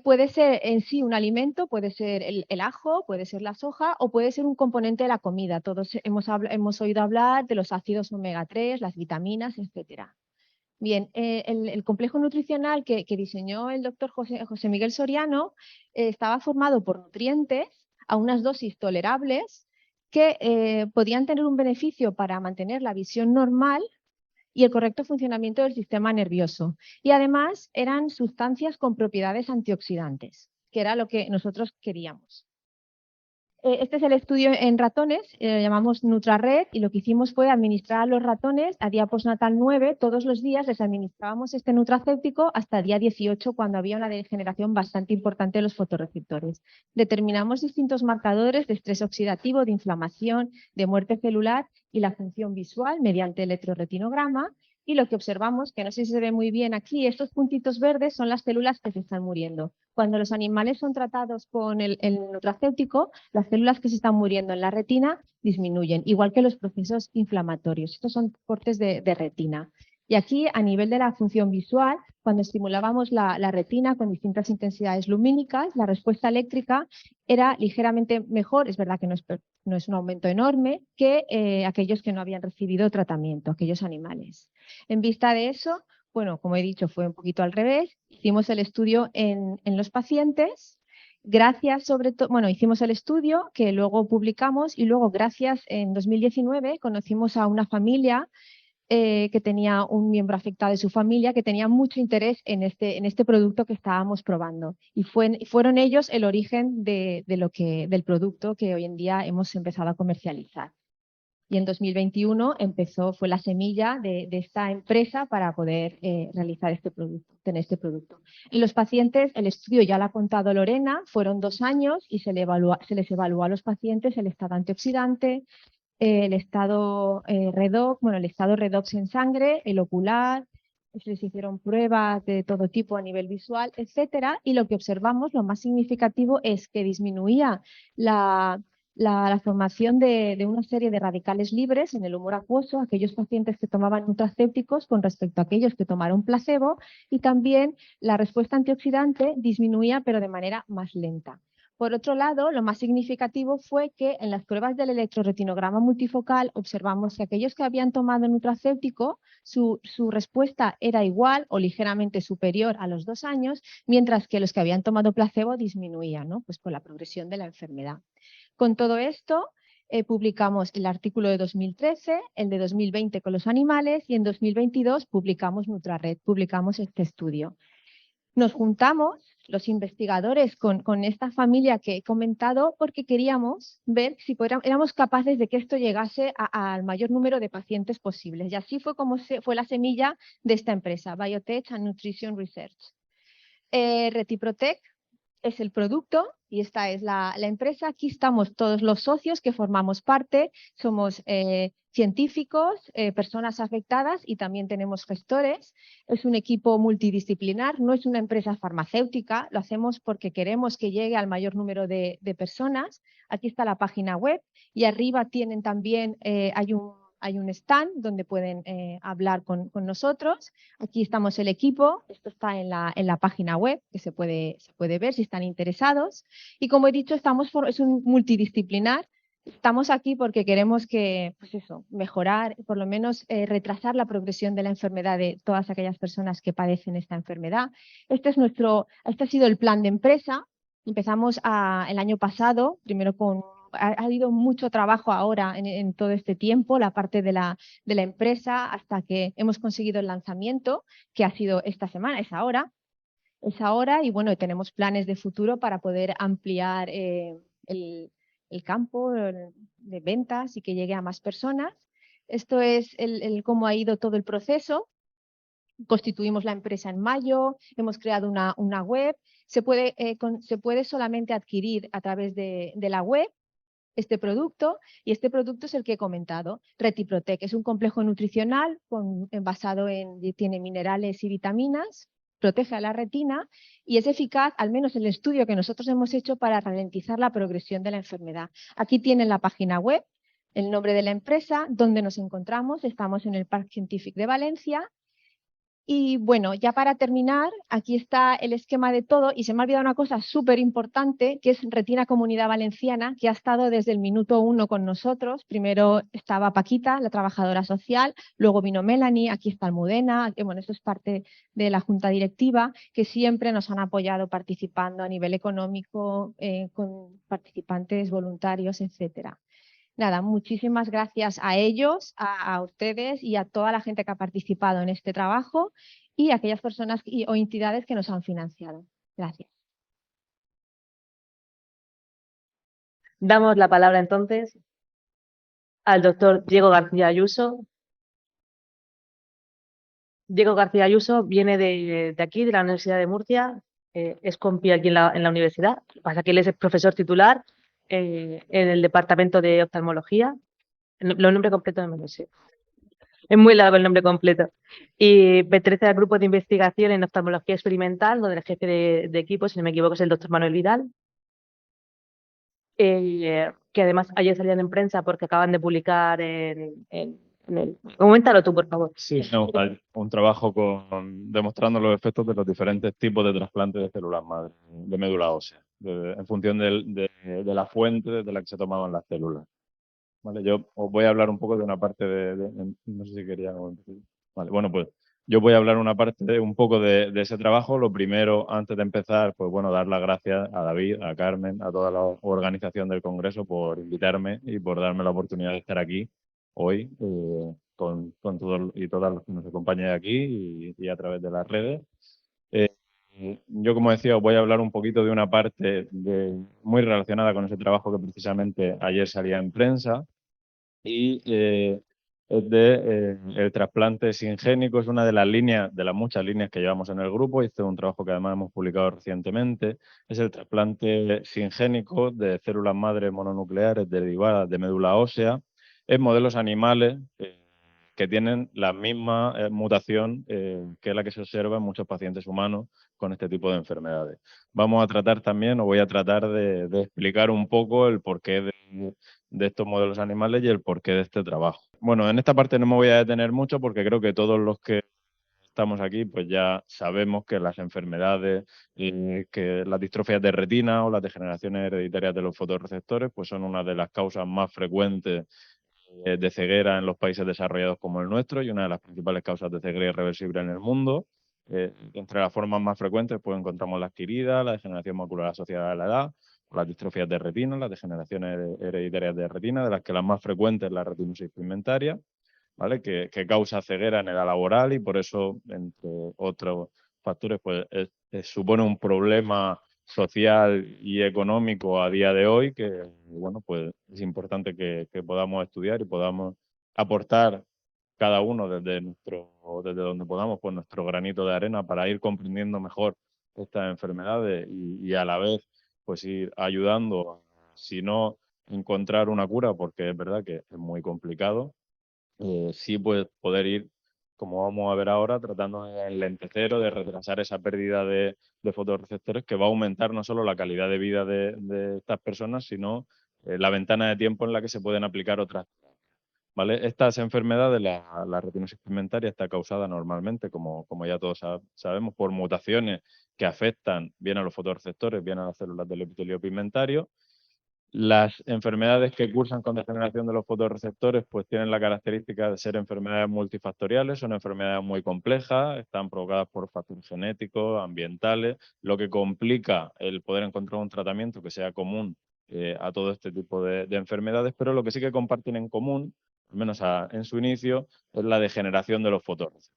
Puede ser en sí un alimento, puede ser el ajo, puede ser la soja o puede ser un componente de la comida. Todos hemos oído hablar de los ácidos omega 3, las vitaminas, etcétera. Bien, el complejo nutricional que diseñó el doctor José Miguel Soriano estaba formado por nutrientes a unas dosis tolerables que podían tener un beneficio para mantener la visión normal y el correcto funcionamiento del sistema nervioso. Y además eran sustancias con propiedades antioxidantes, que era lo que nosotros queríamos. Este es el estudio en ratones, lo llamamos NutraRed, y lo que hicimos fue administrar a los ratones a día postnatal 9, todos los días les administrábamos este nutracéutico hasta el día 18, cuando había una degeneración bastante importante de los fotorreceptores. Determinamos distintos marcadores de estrés oxidativo, de inflamación, de muerte celular y la función visual mediante electroretinograma. Y lo que observamos, que no sé si se ve muy bien aquí, estos puntitos verdes son las células que se están muriendo. Cuando los animales son tratados con el nutracéutico, las células que se están muriendo en la retina disminuyen, igual que los procesos inflamatorios. Estos son cortes de retina. Y aquí, a nivel de la función visual, cuando estimulábamos la retina con distintas intensidades lumínicas, la respuesta eléctrica era ligeramente mejor, es verdad que no es un aumento enorme, que aquellos que no habían recibido tratamiento, aquellos animales. En vista de eso, bueno, como he dicho, fue un poquito al revés. Hicimos el estudio en los pacientes. Gracias sobre todo, bueno, hicimos el estudio que luego publicamos y luego gracias en 2019 conocimos a una familia que tenía un miembro afectado de su familia que tenía mucho interés en este producto que estábamos probando. Y fueron ellos el origen del producto que hoy en día hemos empezado a comercializar. Y en 2021 fue la semilla de esta empresa para poder realizar tener este producto. En los pacientes, el estudio ya lo ha contado Lorena, fueron 2 años y se les evaluó a los pacientes el estado antioxidante, el estado redox en sangre, el ocular, se les hicieron pruebas de todo tipo a nivel visual, etcétera, y lo que observamos, lo más significativo, es que disminuía la formación de una serie de radicales libres en el humor acuoso, aquellos pacientes que tomaban nutracéuticos con respecto a aquellos que tomaron placebo, y también la respuesta antioxidante disminuía, pero de manera más lenta. Por otro lado, lo más significativo fue que en las pruebas del electroretinograma multifocal observamos que aquellos que habían tomado nutracéutico, su respuesta era igual o ligeramente superior a los 2 años, mientras que los que habían tomado placebo disminuían, ¿no? Pues por la progresión de la enfermedad. Con todo esto, publicamos el artículo de 2013, el de 2020 con los animales y en 2022 publicamos NutraRed, publicamos este estudio. Nos juntamos los investigadores con esta familia que he comentado porque queríamos ver si éramos capaces de que esto llegase al mayor número de pacientes posibles. Y así fue como fue la semilla de esta empresa, Biotech and Nutrition Research. RetiProtect es el producto y esta es la empresa. Aquí estamos todos los socios que formamos parte, somos científicos, personas afectadas y también tenemos gestores. Es un equipo multidisciplinar, no es una empresa farmacéutica, lo hacemos porque queremos que llegue al mayor número de personas. Aquí está la página web y arriba tienen también, hay un stand donde pueden hablar con nosotros. Aquí estamos el equipo, esto está en la página web, que se puede ver si están interesados. Y como he dicho, es un multidisciplinar. Estamos aquí porque queremos mejorar, por lo menos retrasar la progresión de la enfermedad de todas aquellas personas que padecen esta enfermedad. Este ha sido el plan de empresa. Empezamos el año pasado, primero ha habido mucho trabajo ahora en todo este tiempo, la parte de la empresa, hasta que hemos conseguido el lanzamiento, que ha sido esta semana, es ahora, y bueno, tenemos planes de futuro para poder ampliar el campo de ventas y que llegue a más personas. Esto es cómo ha ido todo el proceso. Constituimos la empresa en mayo, hemos creado una web, se puede solamente adquirir a través de la web este producto, y este producto es el que he comentado, RetiProtect. Es un complejo nutricional tiene minerales y vitaminas, protege a la retina y es eficaz, al menos en el estudio que nosotros hemos hecho, para ralentizar la progresión de la enfermedad. Aquí tienen la página web, el nombre de la empresa, donde nos encontramos, estamos en el Parc Científic de Valencia. Y bueno, ya para terminar, aquí está el esquema de todo y se me ha olvidado una cosa súper importante, que es Retina Comunidad Valenciana, que ha estado desde el minuto 1 con nosotros. Primero estaba Paquita, la trabajadora social, luego vino Melanie, aquí está Almudena, bueno, esto es parte de la junta directiva, que siempre nos han apoyado participando a nivel económico, con participantes voluntarios, etcétera. Nada, muchísimas gracias a ellos, a ustedes y a toda la gente que ha participado en este trabajo y a aquellas personas o entidades que nos han financiado. Gracias. Damos la palabra entonces al doctor Diego García Ayuso. Diego García Ayuso viene de aquí, de la Universidad de Murcia, es compi aquí en la universidad. Lo que pasa es que él es el profesor titular en el departamento de oftalmología. Los nombres completos no me lo sé. Es muy largo el nombre completo. Y pertenece al grupo de investigación en oftalmología experimental, donde el jefe de equipo, si no me equivoco, es el doctor Manuel Vidal. Que además ayer salían en prensa porque acaban de publicar en el... Coméntalo tú, por favor. Sí, no, hay un trabajo demostrando los efectos de los diferentes tipos de trasplantes de células madre, de médula ósea, en función de la fuente desde la que se tomaban las células. Vale, yo os voy a hablar un poco de una parte no sé si quería... Vale, bueno, pues yo voy a hablar un poco de ese trabajo. Lo primero, antes de empezar, pues bueno, dar las gracias a David, a Carmen, a toda la organización del Congreso por invitarme y por darme la oportunidad de estar aquí hoy con todos y todas los que nos acompañan aquí y a través de las redes. Yo, como decía, os voy a hablar un poquito de una parte muy relacionada con ese trabajo que precisamente ayer salía en prensa y es el trasplante singénico. Es una de las líneas, de las muchas líneas que llevamos en el grupo, y este es un trabajo que además hemos publicado recientemente. Es el trasplante singénico de células madre mononucleares derivadas de médula ósea en modelos animales que tienen la misma mutación que la que se observa en muchos pacientes humanos con este tipo de enfermedades. Vamos a tratar también, o voy a tratar de explicar un poco el porqué de estos modelos animales y el porqué de este trabajo. Bueno, en esta parte no me voy a detener mucho porque creo que todos los que estamos aquí pues ya sabemos que las enfermedades, que las distrofias de retina o las degeneraciones hereditarias de los fotorreceptores pues son una de las causas más frecuentes de ceguera en los países desarrollados como el nuestro y una de las principales causas de ceguera irreversible en el mundo. Entre las formas más frecuentes pues encontramos la adquirida, la degeneración macular asociada a la edad, las distrofias de retina, las degeneraciones hereditarias de retina, de las que la más frecuente es la retinosis pigmentaria, ¿vale? Que causa ceguera en edad laboral y por eso, entre otros factores, pues supone un problema social y económico a día de hoy que, bueno, pues es importante que podamos estudiar y podamos aportar cada uno desde donde podamos, pues nuestro granito de arena para ir comprendiendo mejor estas enfermedades y a la vez pues ir ayudando a, si no encontrar una cura, porque es verdad que es muy complicado, sí pues poder ir, como vamos a ver ahora, tratando de enlentecer o de retrasar esa pérdida de fotorreceptores que va a aumentar no solo la calidad de vida de estas personas, sino la ventana de tiempo en la que se pueden aplicar otras. ¿Vale? Estas enfermedades, la retinosis pigmentaria, está causada normalmente, como ya todos sabemos, por mutaciones que afectan bien a los fotorreceptores, bien a las células del epitelio pigmentario. Las enfermedades que cursan con degeneración de los fotorreceptores pues tienen la característica de ser enfermedades multifactoriales, son enfermedades muy complejas, están provocadas por factores genéticos, ambientales, lo que complica el poder encontrar un tratamiento que sea común a todo este tipo de enfermedades, pero lo que sí que comparten en común, al menos en su inicio, es la degeneración de los fotorreceptores.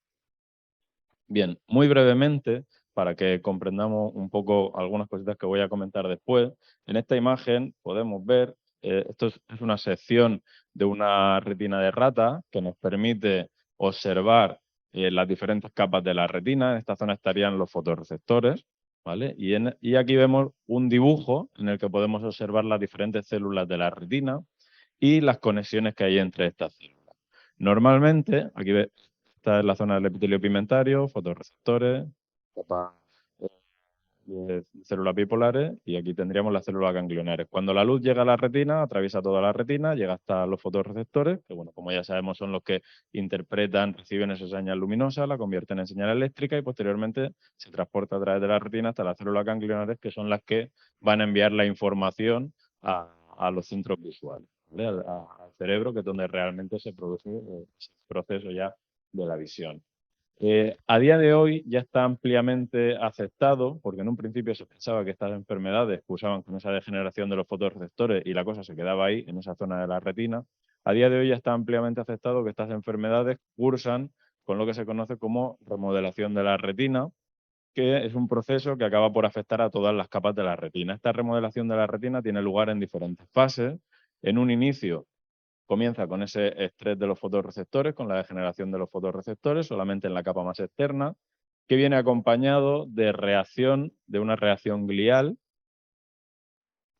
Bien, muy brevemente, para que comprendamos un poco algunas cositas que voy a comentar después, en esta imagen podemos ver, esto es una sección de una retina de rata que nos permite observar las diferentes capas de la retina. En esta zona estarían los fotorreceptores, ¿vale? Y aquí vemos un dibujo en el que podemos observar las diferentes células de la retina y las conexiones que hay entre estas células. Normalmente, aquí esta es la zona del epitelio pigmentario, fotorreceptores, capas de células bipolares, y aquí tendríamos las células ganglionares. Cuando la luz llega a la retina, atraviesa toda la retina, llega hasta los fotorreceptores, que bueno, como ya sabemos son los que interpretan, reciben esa señal luminosa, la convierten en señal eléctrica y posteriormente se transporta a través de la retina hasta las células ganglionares, que son las que van a enviar la información a los centros visuales, ¿vale? Al cerebro, que es donde realmente se produce ese proceso ya de la visión. A día de hoy ya está ampliamente aceptado, porque en un principio se pensaba que estas enfermedades cursaban con esa degeneración de los fotorreceptores y la cosa se quedaba ahí, en esa zona de la retina. A día de hoy ya está ampliamente aceptado que estas enfermedades cursan con lo que se conoce como remodelación de la retina, que es un proceso que acaba por afectar a todas las capas de la retina. Esta remodelación de la retina tiene lugar en diferentes fases. En un inicio comienza con ese estrés de los fotorreceptores, con la degeneración de los fotorreceptores, solamente en la capa más externa, que viene acompañado de una reacción glial,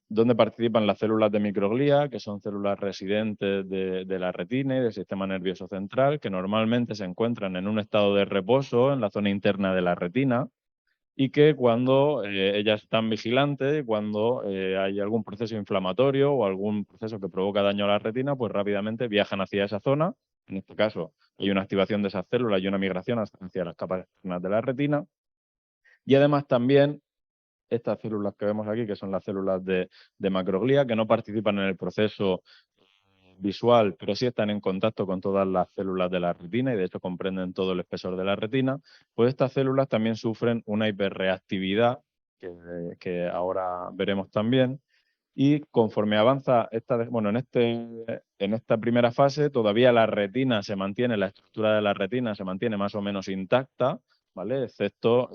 donde participan las células de microglía, que son células residentes de la retina y del sistema nervioso central, que normalmente se encuentran en un estado de reposo en la zona interna de la retina, y que cuando ellas están vigilantes, cuando hay algún proceso inflamatorio o algún proceso que provoca daño a la retina, pues rápidamente viajan hacia esa zona. En este caso, hay una activación de esas células y una migración hacia las capas externas de la retina. Y además también estas células que vemos aquí, que son las células de macroglía, que no participan en el proceso visual, pero sí están en contacto con todas las células de la retina y de hecho comprenden todo el espesor de la retina, pues estas células también sufren una hiperreactividad que ahora veremos también. Y conforme avanza en esta primera fase, todavía la retina se mantiene, la estructura de la retina se mantiene más o menos intacta, ¿vale? Excepto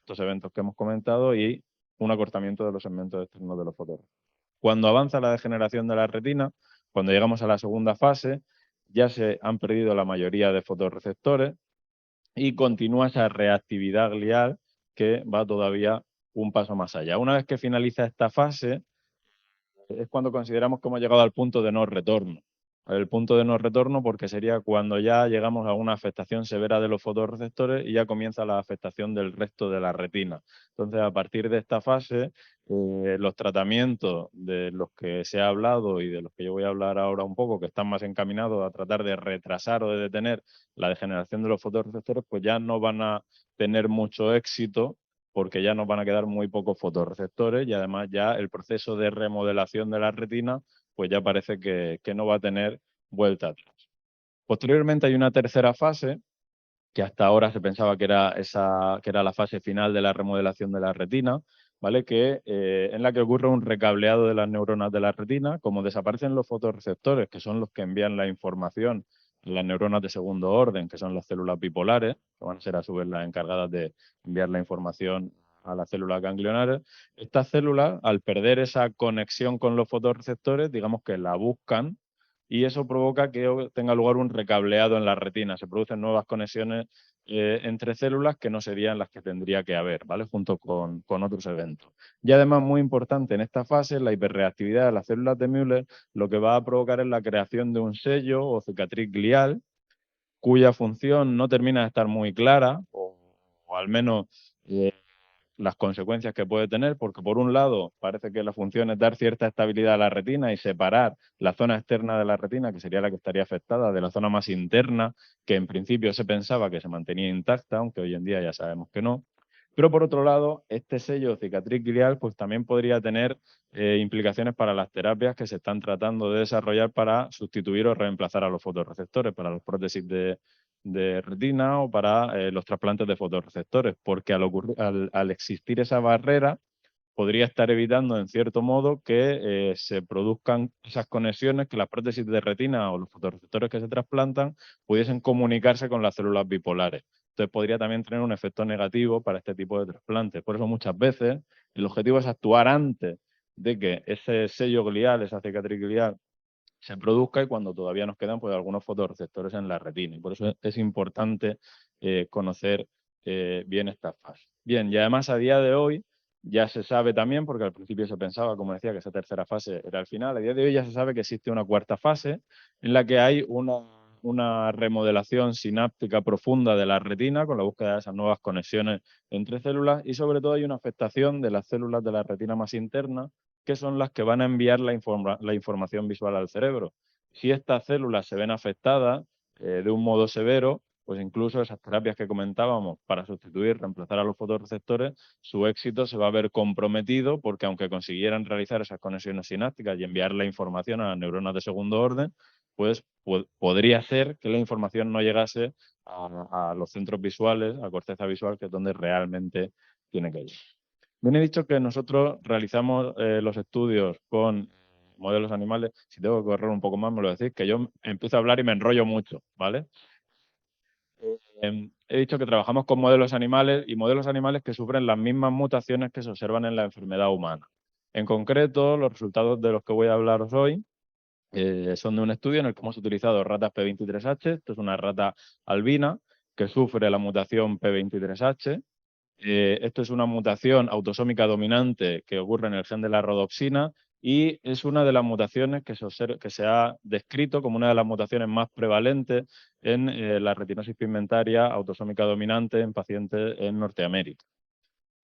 estos eventos que hemos comentado y un acortamiento de los segmentos externos de los fotorreceptores. Cuando avanza la degeneración de la retina, cuando llegamos a la segunda fase, ya se han perdido la mayoría de fotorreceptores y continúa esa reactividad glial que va todavía un paso más allá. Una vez que finaliza esta fase, es cuando consideramos que hemos llegado al punto de no retorno. El punto de no retorno porque sería cuando ya llegamos a una afectación severa de los fotorreceptores y ya comienza la afectación del resto de la retina. Entonces, a partir de esta fase, los tratamientos de los que se ha hablado y de los que yo voy a hablar ahora un poco, que están más encaminados a tratar de retrasar o de detener la degeneración de los fotorreceptores, pues ya no van a tener mucho éxito porque ya nos van a quedar muy pocos fotorreceptores y además ya el proceso de remodelación de la retina pues ya parece que no va a tener vuelta atrás. Posteriormente hay una tercera fase que hasta ahora se pensaba que era la fase final de la remodelación de la retina, ¿vale? En la que ocurre un recableado de las neuronas de la retina, como desaparecen los fotorreceptores, que son los que envían la información a las neuronas de segundo orden, que son las células bipolares, que van a ser a su vez las encargadas de enviar la información a las células ganglionares. Estas células, al perder esa conexión con los fotorreceptores, digamos que la buscan y eso provoca que tenga lugar un recableado en la retina. Se producen nuevas conexiones entre células que no serían las que tendría que haber, ¿vale? Junto con otros eventos. Y además, muy importante en esta fase, la hiperreactividad de las células de Müller lo que va a provocar es la creación de un sello o cicatriz glial, cuya función no termina de estar muy clara, o al menos las consecuencias que puede tener, porque por un lado parece que la función es dar cierta estabilidad a la retina y separar la zona externa de la retina, que sería la que estaría afectada, de la zona más interna, que en principio se pensaba que se mantenía intacta, aunque hoy en día ya sabemos que no. Pero por otro lado, este sello cicatriz glial pues también podría tener implicaciones para las terapias que se están tratando de desarrollar para sustituir o reemplazar a los fotorreceptores, para las prótesis de retina o para los trasplantes de fotorreceptores, porque al existir esa barrera podría estar evitando en cierto modo que se produzcan esas conexiones, que las prótesis de retina o los fotorreceptores que se trasplantan pudiesen comunicarse con las células bipolares. Entonces podría también tener un efecto negativo para este tipo de trasplantes. Por eso muchas veces el objetivo es actuar antes de que ese sello glial, esa cicatriz glial, se produzca y cuando todavía nos quedan pues algunos fotorreceptores en la retina. Y por eso es importante conocer bien estas fases. Bien, y además a día de hoy ya se sabe también, porque al principio se pensaba, como decía, que esa tercera fase era el final, a día de hoy ya se sabe que existe una cuarta fase en la que hay una remodelación sináptica profunda de la retina con la búsqueda de esas nuevas conexiones entre células y sobre todo hay una afectación de las células de la retina más interna que son las que van a enviar la información visual al cerebro. Si estas células se ven afectadas de un modo severo, pues incluso esas terapias que comentábamos para sustituir, reemplazar a los fotorreceptores, su éxito se va a ver comprometido porque aunque consiguieran realizar esas conexiones sinápticas y enviar la información a las neuronas de segundo orden, pues podría ser que la información no llegase a los centros visuales, a corteza visual, que es donde realmente tiene que llegar. Bien, he dicho que nosotros realizamos los estudios con modelos animales. Si tengo que correr un poco más, me lo decís, que yo empiezo a hablar y me enrollo mucho, ¿vale? He dicho que trabajamos con modelos animales y modelos animales que sufren las mismas mutaciones que se observan en la enfermedad humana. En concreto, los resultados de los que voy a hablaros hoy son de un estudio en el que hemos utilizado ratas P23H. Esto es una rata albina que sufre la mutación P23H. Esto es una mutación autosómica dominante que ocurre en el gen de la rodopsina y es una de las mutaciones que se ha descrito como una de las mutaciones más prevalentes en la retinosis pigmentaria autosómica dominante en pacientes en Norteamérica.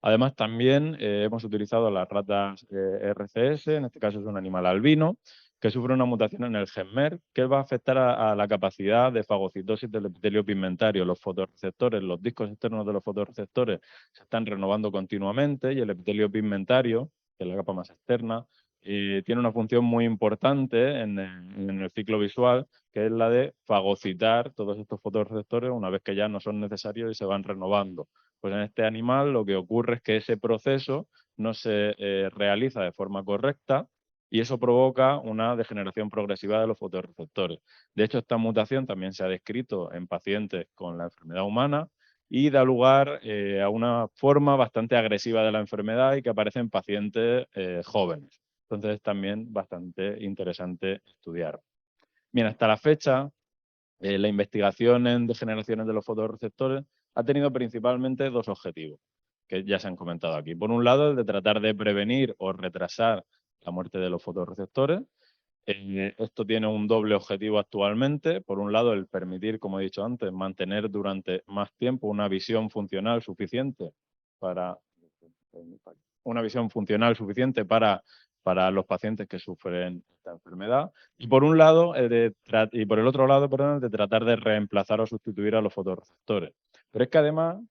Además, también hemos utilizado las ratas RCS, en este caso es un animal albino, que sufre una mutación en el gen MER que va a afectar a la capacidad de fagocitosis del epitelio pigmentario. Los fotorreceptores, los discos externos de los fotorreceptores se están renovando continuamente y el epitelio pigmentario, que es la capa más externa, tiene una función muy importante en el ciclo visual, que es la de fagocitar todos estos fotorreceptores una vez que ya no son necesarios y se van renovando. Pues en este animal lo que ocurre es que ese proceso no se realiza de forma correcta y eso provoca una degeneración progresiva de los fotorreceptores. De hecho, esta mutación también se ha descrito en pacientes con la enfermedad humana y da lugar a una forma bastante agresiva de la enfermedad y que aparece en pacientes jóvenes. Entonces es también bastante interesante estudiar. Bien, hasta la fecha, la investigación en degeneraciones de los fotorreceptores ha tenido principalmente dos objetivos, que ya se han comentado aquí. Por un lado, el de tratar de prevenir o retrasar la muerte de los fotorreceptores. Esto tiene un doble objetivo actualmente. Por un lado, el permitir, como he dicho antes, mantener durante más tiempo una visión funcional suficiente para los pacientes que sufren esta enfermedad. Y por un lado, por el otro lado, perdón, el de tratar de reemplazar o sustituir a los fotorreceptores. Pero es que además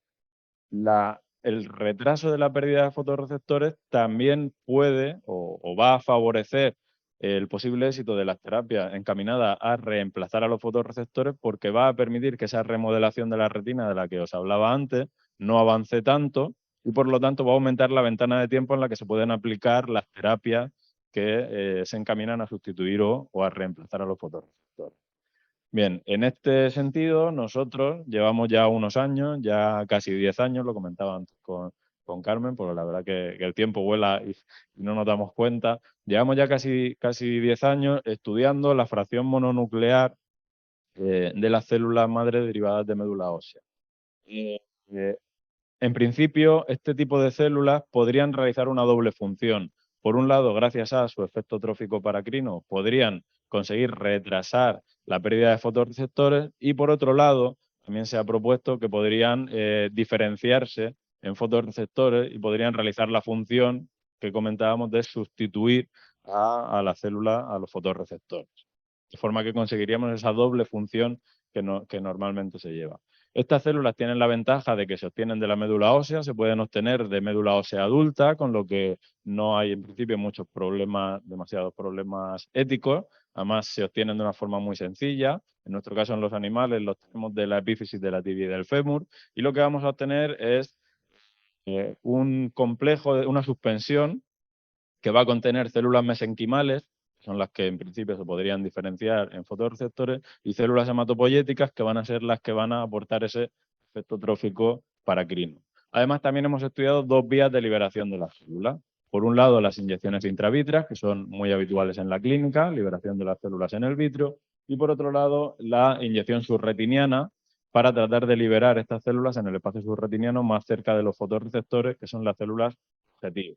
el retraso de la pérdida de fotorreceptores también puede o va a favorecer el posible éxito de las terapias encaminadas a reemplazar a los fotorreceptores porque va a permitir que esa remodelación de la retina de la que os hablaba antes no avance tanto y por lo tanto va a aumentar la ventana de tiempo en la que se pueden aplicar las terapias que se encaminan a sustituir o a reemplazar a los fotorreceptores. Bien, en este sentido, nosotros llevamos ya unos años, ya casi 10 años, lo comentaba antes con Carmen, porque la verdad que el tiempo vuela y no nos damos cuenta. Llevamos ya casi 10 años estudiando la fracción mononuclear de las células madre derivadas de médula ósea. En principio, este tipo de células podrían realizar una doble función. Por un lado, gracias a su efecto trófico paracrino, podrían conseguir retrasar la pérdida de fotorreceptores y, por otro lado, también se ha propuesto que podrían diferenciarse en fotorreceptores y podrían realizar la función que comentábamos de sustituir a la célula a los fotorreceptores. De forma que conseguiríamos esa doble función que normalmente se lleva. Estas células tienen la ventaja de que se obtienen de la médula ósea, se pueden obtener de médula ósea adulta, con lo que no hay en principio demasiados problemas éticos. Además, se obtienen de una forma muy sencilla. En nuestro caso, en los animales, los tenemos de la epífisis de la tibia y del fémur. Y lo que vamos a obtener es un complejo, una suspensión que va a contener células mesenquimales, que son las que en principio se podrían diferenciar en fotorreceptores, y células hematopoyéticas, que van a ser las que van a aportar ese efecto trófico paracrino. Además, también hemos estudiado dos vías de liberación de las células. Por un lado, las inyecciones intravítreas, que son muy habituales en la clínica, liberación de las células en el vitrio, y por otro lado, la inyección subretiniana, para tratar de liberar estas células en el espacio subretiniano más cerca de los fotorreceptores, que son las células objetivo.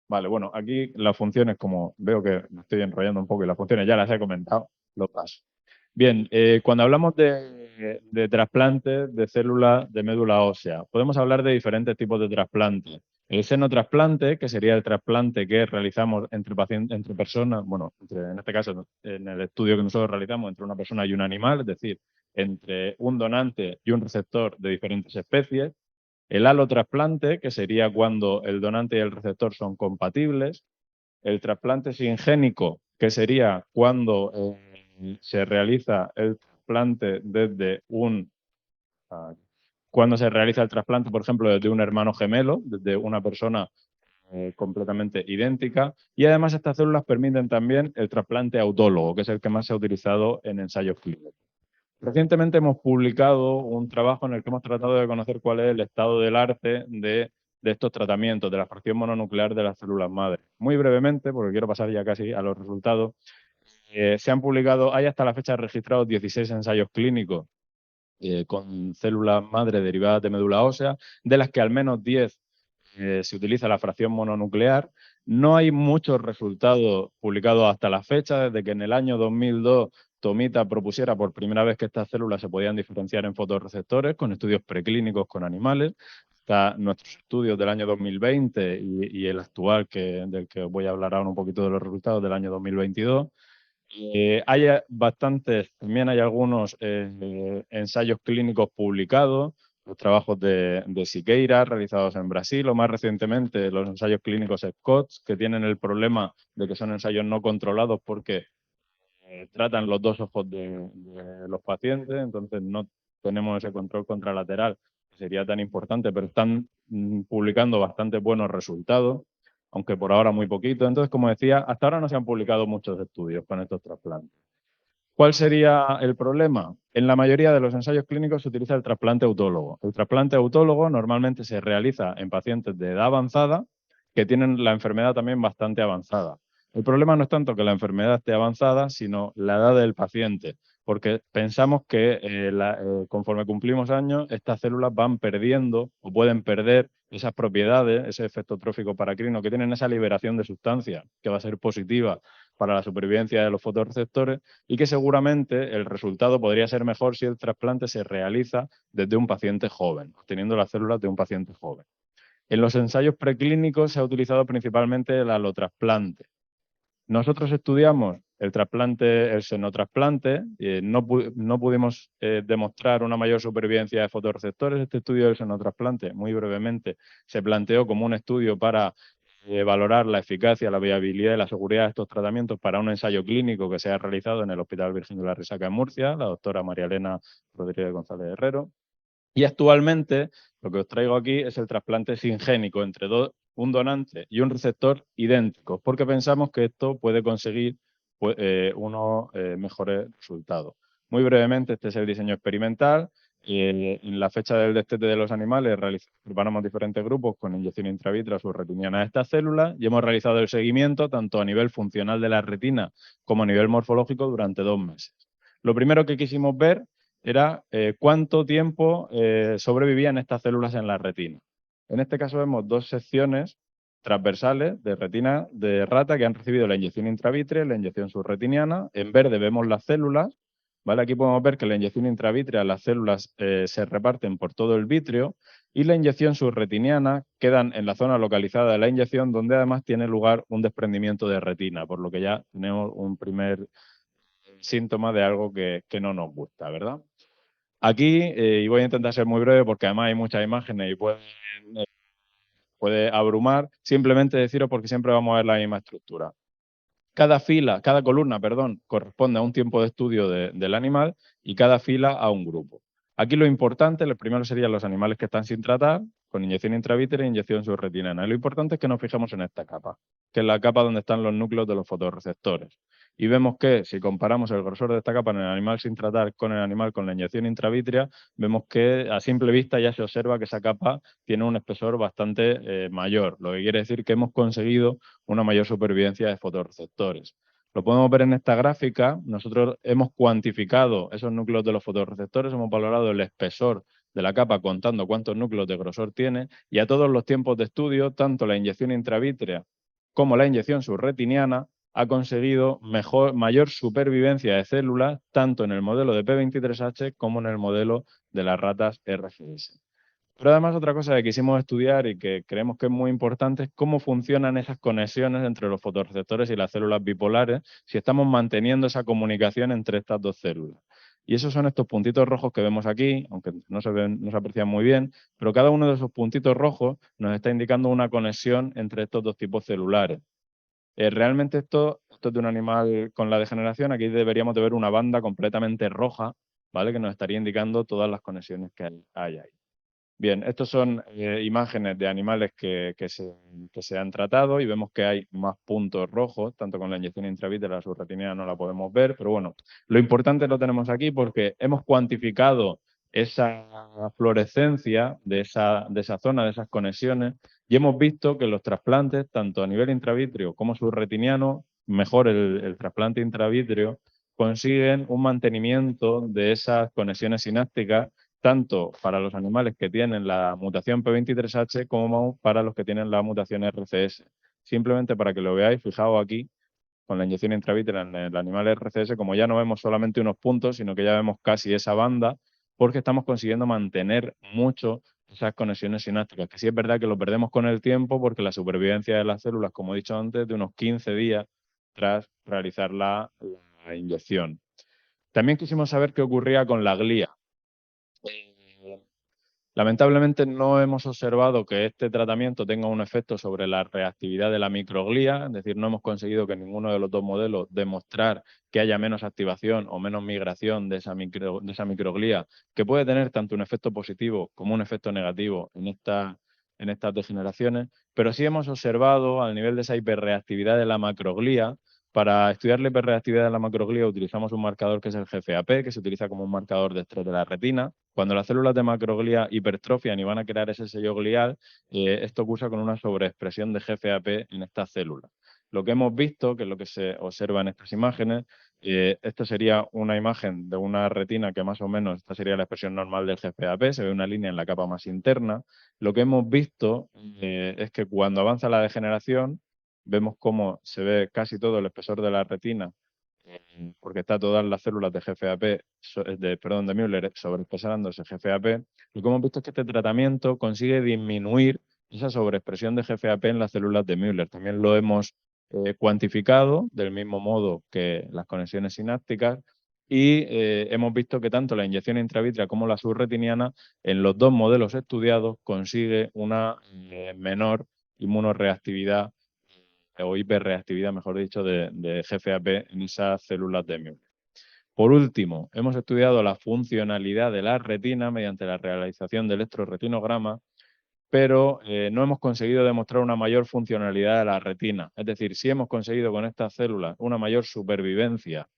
Vale, bueno, aquí las funciones, como veo que me estoy enrollando un poco y las funciones ya las he comentado, lo paso. Bien, cuando hablamos de trasplantes de células de médula ósea, podemos hablar de diferentes tipos de trasplantes. El senotrasplante, que sería el trasplante que realizamos entre personas, bueno, en este caso, en el estudio que nosotros realizamos, entre una persona y un animal, es decir, entre un donante y un receptor de diferentes especies. El alotrasplante, que sería cuando el donante y el receptor son compatibles. El trasplante singénico, que sería cuando se realiza el trasplante cuando se realiza el trasplante, por ejemplo, desde un hermano gemelo, desde una persona completamente idéntica, y además estas células permiten también el trasplante autólogo, que es el que más se ha utilizado en ensayos clínicos. Recientemente hemos publicado un trabajo en el que hemos tratado de conocer cuál es el estado del arte de estos tratamientos, de la fracción mononuclear de las células madre. Muy brevemente, porque quiero pasar ya casi a los resultados, se han publicado, hay hasta la fecha registrados 16 ensayos clínicos con células madre derivadas de médula ósea, de las que al menos 10 se utiliza la fracción mononuclear. No hay muchos resultados publicados hasta la fecha, desde que en el año 2002 Tomita propusiera por primera vez que estas células se podían diferenciar en fotorreceptores con estudios preclínicos con animales. Está nuestros estudios del año 2020 y el actual, del que os voy a hablar ahora un poquito de los resultados del año 2022. Hay bastantes, también hay algunos ensayos clínicos publicados, los trabajos de Siqueira realizados en Brasil, o más recientemente los ensayos clínicos SCOTS, que tienen el problema de que son ensayos no controlados porque tratan los dos ojos de los pacientes, entonces no tenemos ese control contralateral que sería tan importante, pero están publicando bastante buenos resultados, aunque por ahora muy poquito. Entonces, como decía, hasta ahora no se han publicado muchos estudios con estos trasplantes. ¿Cuál sería el problema? En la mayoría de los ensayos clínicos se utiliza el trasplante autólogo. El trasplante autólogo normalmente se realiza en pacientes de edad avanzada que tienen la enfermedad también bastante avanzada. El problema no es tanto que la enfermedad esté avanzada, sino la edad del paciente, porque pensamos que conforme cumplimos años, estas células van perdiendo o pueden perder esas propiedades, ese efecto trófico paracrino, que tienen esa liberación de sustancias que va a ser positiva para la supervivencia de los fotorreceptores, y que seguramente el resultado podría ser mejor si el trasplante se realiza desde un paciente joven, obteniendo las células de un paciente joven. En los ensayos preclínicos se ha utilizado principalmente el alotrasplante. Nosotros estudiamos el senotrasplante, no pudimos demostrar una mayor supervivencia de fotorreceptores. Este estudio del senotrasplante, muy brevemente, se planteó como un estudio para valorar la eficacia, la viabilidad y la seguridad de estos tratamientos para un ensayo clínico que se ha realizado en el Hospital Virgen de la Risaca en Murcia, la doctora María Elena Rodríguez González Herrero. Y actualmente lo que os traigo aquí es el trasplante singénico entre un donante y un receptor idénticos, porque pensamos que esto puede conseguir unos mejores resultados. Muy brevemente, este es el diseño experimental. En la fecha del destete de los animales preparamos diferentes grupos con inyección intravítrea subretiniana a estas células y hemos realizado el seguimiento tanto a nivel funcional de la retina como a nivel morfológico durante 2 meses. Lo primero que quisimos ver era cuánto tiempo sobrevivían estas células en la retina. En este caso vemos 2 secciones transversales de retina de rata que han recibido la inyección intravítrea y la inyección subretiniana. En verde vemos las células, ¿vale? Aquí podemos ver que la inyección intravítrea, las células se reparten por todo el vítreo, y la inyección subretiniana quedan en la zona localizada de la inyección, donde además tiene lugar un desprendimiento de retina, por lo que ya tenemos un primer síntoma de algo que no nos gusta, ¿verdad? Aquí, y voy a intentar ser muy breve porque además hay muchas imágenes y puede abrumar, simplemente deciros porque siempre vamos a ver la misma estructura. Cada columna, corresponde a un tiempo de estudio del animal y cada fila a un grupo. Aquí lo importante, lo primero serían los animales que están sin tratar, con inyección intravítrea e inyección subretiniana. Lo importante es que nos fijemos en esta capa, que es la capa donde están los núcleos de los fotorreceptores. Y vemos que si comparamos el grosor de esta capa en el animal sin tratar con el animal con la inyección intravítrea, vemos que a simple vista ya se observa que esa capa tiene un espesor bastante mayor, lo que quiere decir que hemos conseguido una mayor supervivencia de fotorreceptores. Lo podemos ver en esta gráfica. Nosotros hemos cuantificado esos núcleos de los fotorreceptores, hemos valorado el espesor de la capa contando cuántos núcleos de grosor tiene, y a todos los tiempos de estudio, tanto la inyección intravítrea como la inyección subretiniana ha conseguido mayor supervivencia de células, tanto en el modelo de P23H como en el modelo de las ratas RGS. Pero además otra cosa que quisimos estudiar y que creemos que es muy importante es cómo funcionan esas conexiones entre los fotorreceptores y las células bipolares, si estamos manteniendo esa comunicación entre estas 2 células. Y esos son estos puntitos rojos que vemos aquí, aunque no se aprecian muy bien, pero cada uno de esos puntitos rojos nos está indicando una conexión entre estos 2 tipos celulares. Realmente esto es de un animal con la degeneración. Aquí deberíamos de ver una banda completamente roja, ¿vale? Que nos estaría indicando todas las conexiones que hay ahí. Bien, estos son imágenes de animales que se han tratado y vemos que hay más puntos rojos, tanto con la inyección intravítrea, la subretinina no la podemos ver, pero bueno, lo importante lo tenemos aquí porque hemos cuantificado esa fluorescencia de esa zona, de esas conexiones, y hemos visto que los trasplantes, tanto a nivel intravítrea como subretiniano, mejor el trasplante intravítreo, consiguen un mantenimiento de esas conexiones sinápticas tanto para los animales que tienen la mutación P23H como para los que tienen la mutación RCS. Simplemente para que lo veáis, fijaos aquí, con la inyección intravítrea en el animal RCS, como ya no vemos solamente unos puntos, sino que ya vemos casi esa banda, porque estamos consiguiendo mantener mucho esas conexiones sinápticas, que sí es verdad que lo perdemos con el tiempo, porque la supervivencia de las células, como he dicho antes, de unos 15 días tras realizar la inyección. También quisimos saber qué ocurría con la glía. Lamentablemente no hemos observado que este tratamiento tenga un efecto sobre la reactividad de la microglía, es decir, no hemos conseguido que ninguno de los dos modelos demostrar que haya menos activación o menos migración de esa microglía, que puede tener tanto un efecto positivo como un efecto negativo en estas degeneraciones, pero sí hemos observado al nivel de esa hiperreactividad de la macroglía. Para estudiar la hiperreactividad de la macroglía utilizamos un marcador que es el GFAP, que se utiliza como un marcador de estrés de la retina. Cuando las células de macroglía hipertrofian y van a crear ese sello glial, esto cursa con una sobreexpresión de GFAP en estas células. Lo que hemos visto, que es lo que se observa en estas imágenes, esta sería una imagen de una retina que más o menos, esta sería la expresión normal del GFAP, se ve una línea en la capa más interna. Lo que hemos visto es que cuando avanza la degeneración, vemos cómo se ve casi todo el espesor de la retina, porque está todas las células de GFAP, de Müller, sobreexpresando ese GFAP. Lo que hemos visto es que este tratamiento consigue disminuir esa sobreexpresión de GFAP en las células de Müller. También lo hemos cuantificado del mismo modo que las conexiones sinápticas y hemos visto que tanto la inyección intravítrea como la subretiniana en los dos modelos estudiados consigue una menor inmunoreactividad o hiperreactividad, mejor dicho, de GFAP en esas células de Müller. Por último, hemos estudiado la funcionalidad de la retina mediante la realización de electroretinograma, pero no hemos conseguido demostrar una mayor funcionalidad de la retina. Es decir, sí hemos conseguido con estas células una mayor supervivencia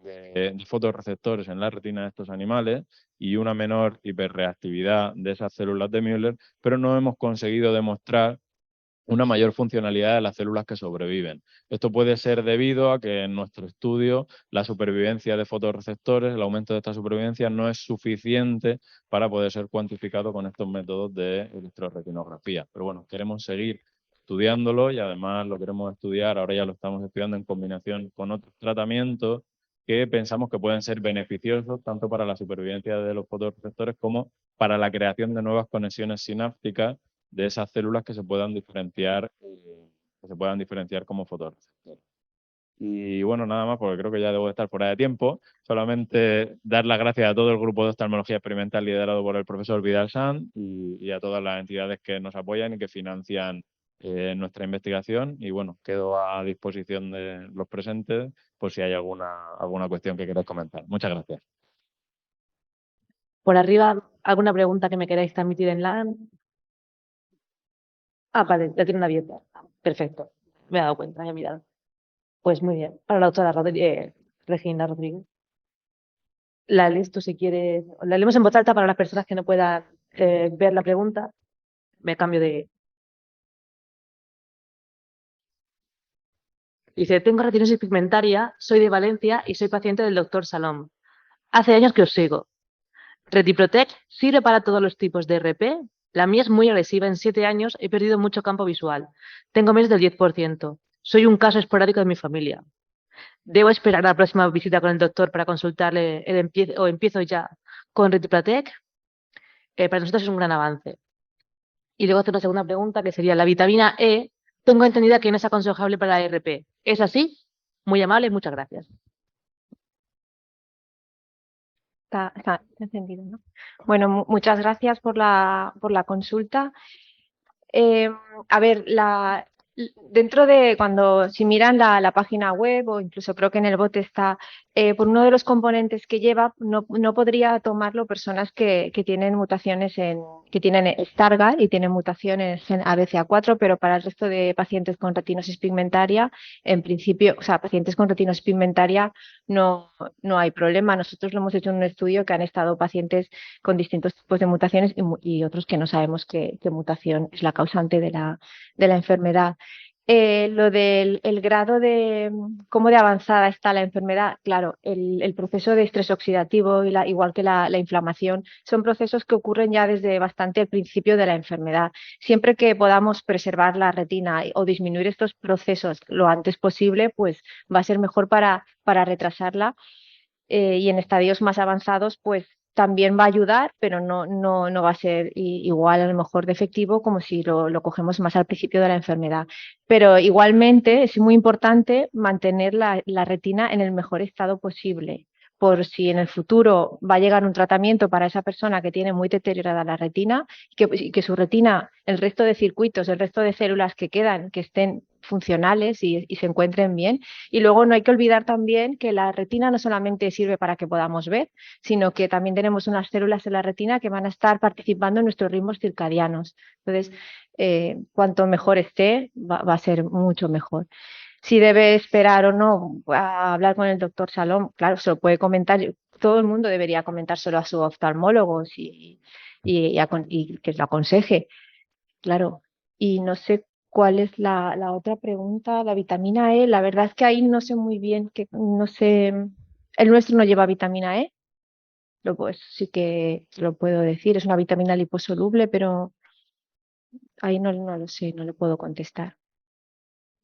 de fotorreceptores en la retina de estos animales y una menor hiperreactividad de esas células de Müller, pero no hemos conseguido demostrar una mayor funcionalidad de las células que sobreviven. Esto puede ser debido a que en nuestro estudio la supervivencia de fotorreceptores, el aumento de esta supervivencia no es suficiente para poder ser cuantificado con estos métodos de electroretinografía. Pero bueno, queremos seguir estudiándolo y además lo queremos estudiar, ahora ya lo estamos estudiando en combinación con otros tratamientos que pensamos que pueden ser beneficiosos tanto para la supervivencia de los fotorreceptores como para la creación de nuevas conexiones sinápticas de esas células que se puedan diferenciar como fotorreceptores. Y bueno, nada más, porque creo que ya debo de estar fuera de tiempo. Solamente dar las gracias a todo el grupo de oftalmología experimental liderado por el profesor Vidal Sanz y a todas las entidades que nos apoyan y que financian nuestra investigación. Y bueno, quedo a disposición de los presentes por si hay alguna cuestión que queráis comentar. Muchas gracias. Por arriba, ¿alguna pregunta que me queráis transmitir en la...? Ah, vale, ya tiene una abierta. Perfecto. Me he dado cuenta, ya he mirado. Pues muy bien. Para la doctora Regina Rodríguez. La lees tú si quieres. La leemos en voz alta para las personas que no puedan ver la pregunta. Me cambio de... Dice, tengo retinosis pigmentaria, soy de Valencia y soy paciente del doctor Salom. Hace años que os sigo. Retiprotec sirve para todos los tipos de RP. La mía es muy agresiva. En 7 años he perdido mucho campo visual. Tengo menos del 10%. Soy un caso esporádico de mi familia. ¿Debo esperar a la próxima visita con el doctor para consultarle o empiezo ya con Retiprotec? Para nosotros es un gran avance. Y luego hacer una segunda pregunta que sería, la vitamina E, tengo entendida que no es aconsejable para la RP. ¿Es así? Muy amable, muchas gracias. Está encendido, ¿no? Bueno, muchas gracias por la consulta. A ver, Dentro de si miran la página web o incluso creo que en el bote está, por uno de los componentes que lleva, no podría tomarlo personas que tienen mutaciones que tienen Stargardt y tienen mutaciones en ABCA4, pero para el resto de pacientes con retinosis pigmentaria, en principio, o sea, pacientes con retinosis pigmentaria no hay problema. Nosotros lo hemos hecho en un estudio que han estado pacientes con distintos tipos de mutaciones y otros que no sabemos qué mutación es la causante de la enfermedad. Lo del el grado de cómo de avanzada está la enfermedad, claro, el proceso de estrés oxidativo igual que la inflamación son procesos que ocurren ya desde bastante el principio de la enfermedad. Siempre que podamos preservar la retina o disminuir estos procesos lo antes posible, pues va a ser mejor para retrasarla. Y en estadios más avanzados, pues también va a ayudar, pero no va a ser igual a lo mejor de efectivo como si lo cogemos más al principio de la enfermedad. Pero igualmente es muy importante mantener la retina en el mejor estado posible, por si en el futuro va a llegar un tratamiento para esa persona que tiene muy deteriorada la retina y que su retina, el resto de circuitos, el resto de células que quedan, que estén funcionales y se encuentren bien. Y luego no hay que olvidar también que la retina no solamente sirve para que podamos ver, sino que también tenemos unas células en la retina que van a estar participando en nuestros ritmos circadianos. Entonces, cuanto mejor esté, va a ser mucho mejor. Si debe esperar o no a hablar con el doctor Salom, claro, se lo puede comentar. Todo el mundo debería comentárselo a su oftalmólogo y que lo aconseje, claro. Y no sé cuál es la otra pregunta, la vitamina E. La verdad es que ahí no sé muy bien, no sé. El nuestro no lleva vitamina E, pues sí que lo puedo decir. Es una vitamina liposoluble, pero ahí no lo sé, no le puedo contestar.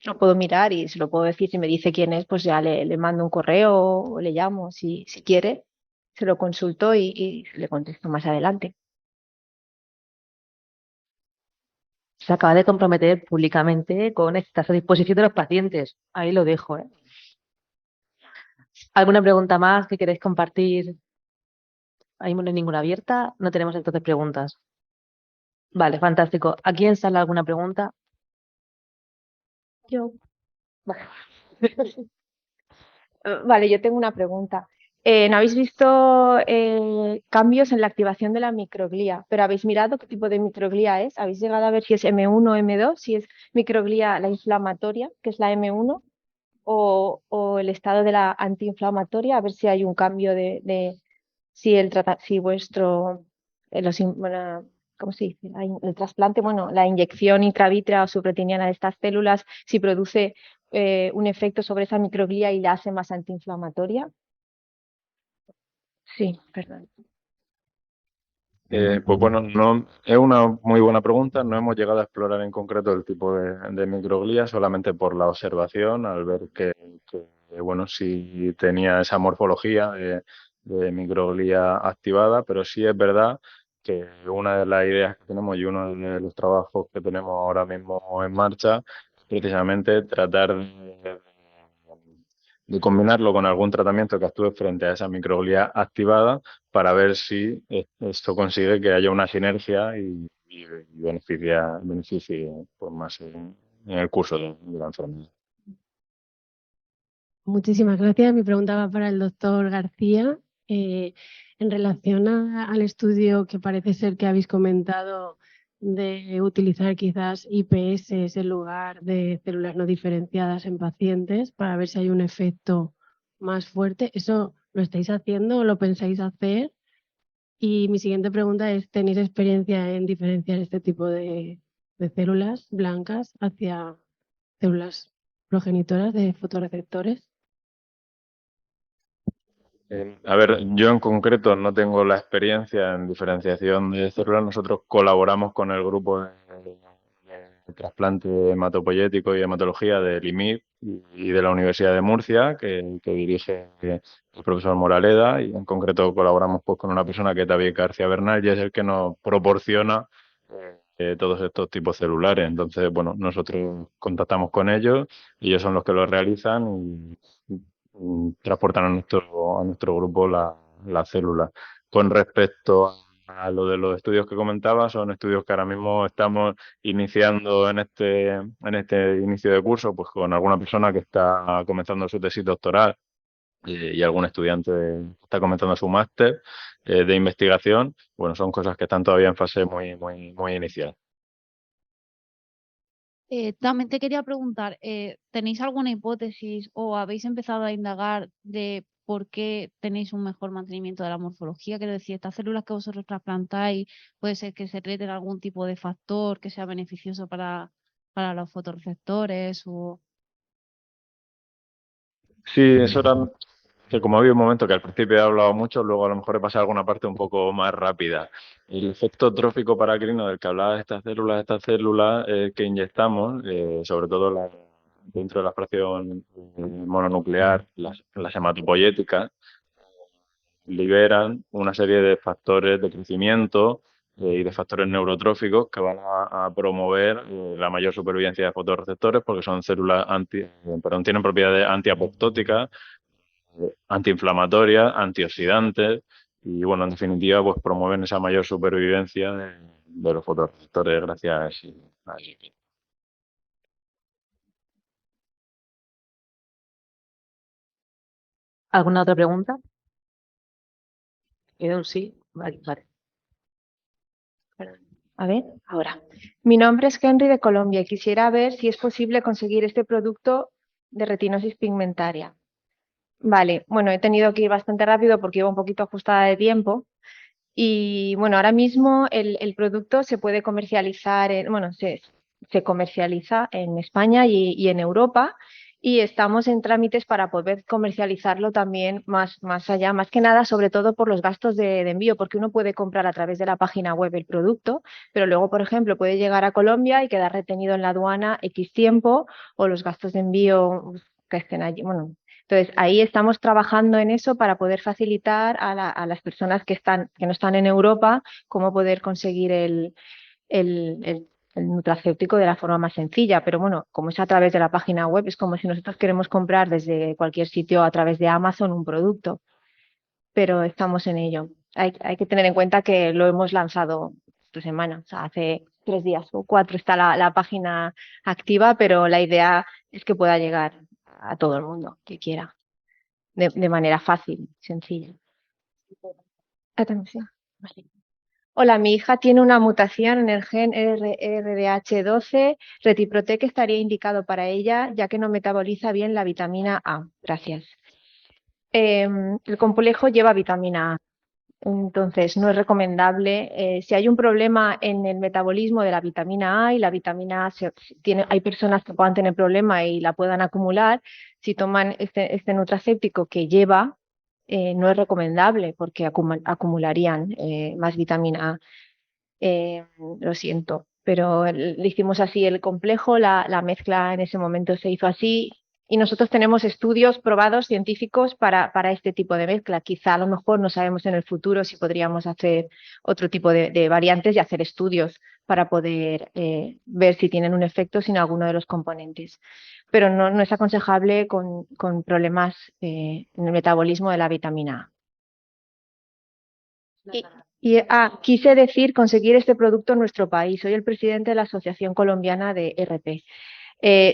Lo puedo mirar y se lo puedo decir. Si me dice quién es, pues ya le mando un correo o le llamo si quiere. Se lo consulto y le contesto más adelante. Se acaba de comprometer públicamente con estar a disposición de los pacientes. Ahí lo dejo, ¿eh? ¿Alguna pregunta más que queréis compartir? Ahí no hay ninguna abierta. No tenemos entonces preguntas. Vale, fantástico. ¿A quién sale alguna pregunta? Yo. Vale, yo tengo una pregunta. ¿No habéis visto cambios en la activación de la microglía? ¿Pero habéis mirado qué tipo de microglía es? ¿Habéis llegado a ver si es M1 o M2? Si es microglía la inflamatoria, que es la M1, o el estado de la antiinflamatoria, a ver si hay un cambio si vuestro, bueno, ¿cómo se dice? El trasplante, bueno, la inyección intravítrea o subretiniana de estas células, si produce un efecto sobre esa microglía y la hace más antiinflamatoria. Sí, perdón. Pues bueno, no, es una muy buena pregunta. No hemos llegado a explorar en concreto el tipo de microglía, solamente por la observación, al ver bueno, si tenía esa morfología de microglía activada, pero sí es verdad que una de las ideas que tenemos y uno de los trabajos que tenemos ahora mismo en marcha es precisamente tratar de combinarlo con algún tratamiento que actúe frente a esa microglía activada para ver si esto consigue que haya una sinergia y beneficie pues, más en el curso de la enfermedad. Muchísimas gracias. Mi pregunta va para el doctor García. En relación al estudio que parece ser que habéis comentado de utilizar quizás IPS en lugar de células no diferenciadas en pacientes para ver si hay un efecto más fuerte, ¿eso lo estáis haciendo o lo pensáis hacer? Y mi siguiente pregunta es, ¿tenéis experiencia en diferenciar este tipo de células blancas hacia células progenitoras de fotorreceptores? A ver, yo en concreto no tengo la experiencia en diferenciación de células. Nosotros colaboramos con el grupo de trasplante hematopoyético y hematología del IMIP y de la Universidad de Murcia, que dirige el profesor Moraleda, y en concreto colaboramos pues, con una persona que es David García Bernal y es el que nos proporciona todos estos tipos celulares. Entonces, bueno, nosotros contactamos con ellos, ellos son los que lo realizan y transportan a nuestro grupo la célula. Con respecto a lo de los estudios que comentaba, son estudios que ahora mismo estamos iniciando en este inicio de curso, pues con alguna persona que está comenzando su tesis doctoral y algún estudiante que está comenzando su máster de investigación. Bueno, son cosas que están todavía en fase muy inicial. También te quería preguntar, ¿tenéis alguna hipótesis o habéis empezado a indagar de por qué tenéis un mejor mantenimiento de la morfología? Quiero decir, estas células que vosotros trasplantáis, puede ser que secreten algún tipo de factor que sea beneficioso para los fotorreceptores o... Sí, eso era que como había un momento que al principio he hablado mucho, luego a lo mejor he pasado alguna parte un poco más rápida. El efecto trófico paracrino del que hablaba de estas células que inyectamos, sobre todo dentro de la fracción mononuclear, las hematopoyéticas, liberan una serie de factores de crecimiento y de factores neurotróficos que van a promover la mayor supervivencia de fotorreceptores porque son células tienen propiedades antiapoptóticas, antiinflamatorias, antioxidantes y, bueno, en definitiva, pues promueven esa mayor supervivencia de los fotorreceptores gracias a ese. ¿Alguna otra pregunta? ¿Queda un sí? Vale, vale. A ver, ahora. Mi nombre es Henry de Colombia y quisiera ver si es posible conseguir este producto de retinosis pigmentaria. Vale, bueno, he tenido que ir bastante rápido porque iba un poquito ajustada de tiempo. Y bueno, ahora mismo el producto se puede comercializar, se comercializa en España y en Europa y estamos en trámites para poder comercializarlo también más allá, más que nada, sobre todo por los gastos de envío, porque uno puede comprar a través de la página web el producto, pero luego, por ejemplo, puede llegar a Colombia y quedar retenido en la aduana X tiempo o los gastos de envío que estén allí, bueno. Entonces, ahí estamos trabajando en eso para poder facilitar a las personas que no están en Europa cómo poder conseguir el nutracéutico de la forma más sencilla. Pero bueno, como es a través de la página web, es como si nosotros queremos comprar desde cualquier sitio a través de Amazon un producto. Pero estamos en ello. Hay que tener en cuenta que lo hemos lanzado esta semana, o sea, hace 3 días o 4 está la página activa, pero la idea es que pueda llegar a todo el mundo que quiera, de manera fácil, sencilla. Sí. Vale. Hola, mi hija tiene una mutación en el gen RDH12. Retiprotec estaría indicado para ella, ya que no metaboliza bien la vitamina A. Gracias. El complejo lleva vitamina A. Entonces, no es recomendable. Si hay un problema en el metabolismo de la vitamina A y la vitamina A, hay personas que puedan tener problema y la puedan acumular, si toman este nutracéutico que lleva, no es recomendable porque acumularían más vitamina A. Lo siento, pero le hicimos así el complejo, la mezcla en ese momento se hizo así. Y nosotros tenemos estudios probados científicos para este tipo de mezcla. Quizá a lo mejor no sabemos en el futuro si podríamos hacer otro tipo de variantes y hacer estudios para poder ver si tienen un efecto sin alguno de los componentes. Pero no es aconsejable con problemas en el metabolismo de la vitamina A. Quise decir conseguir este producto en nuestro país. Soy el presidente de la Asociación Colombiana de RP.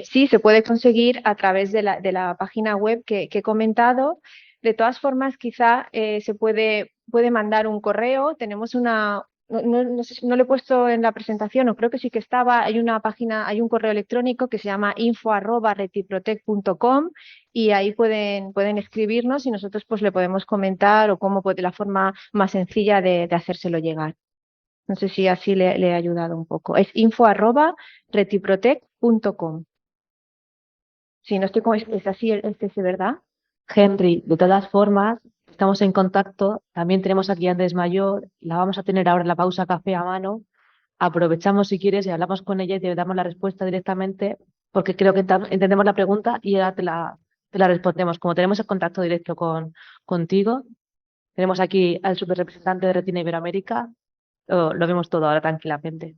Sí, se puede conseguir a través de la página web que he comentado. De todas formas, quizá se puede mandar un correo. Tenemos no sé si no lo he puesto en la presentación, o creo que sí que estaba. Hay una página, hay un correo electrónico que se llama info@retiprotec.com y ahí pueden escribirnos y nosotros pues le podemos comentar o cómo la forma más sencilla de hacérselo llegar. No sé si así le he ayudado un poco. Es info@retiprotec.com. Si no estoy con... ¿Es así verdad? Henry, de todas formas, estamos en contacto. También tenemos aquí a Andrés Mayor. La vamos a tener ahora en la pausa café a mano. Aprovechamos si quieres y hablamos con ella y te damos la respuesta directamente, porque creo que entendemos la pregunta y ahora te la respondemos. Como tenemos el contacto directo contigo, tenemos aquí al superrepresentante de Retina Iberoamérica, lo vemos todo ahora tranquilamente.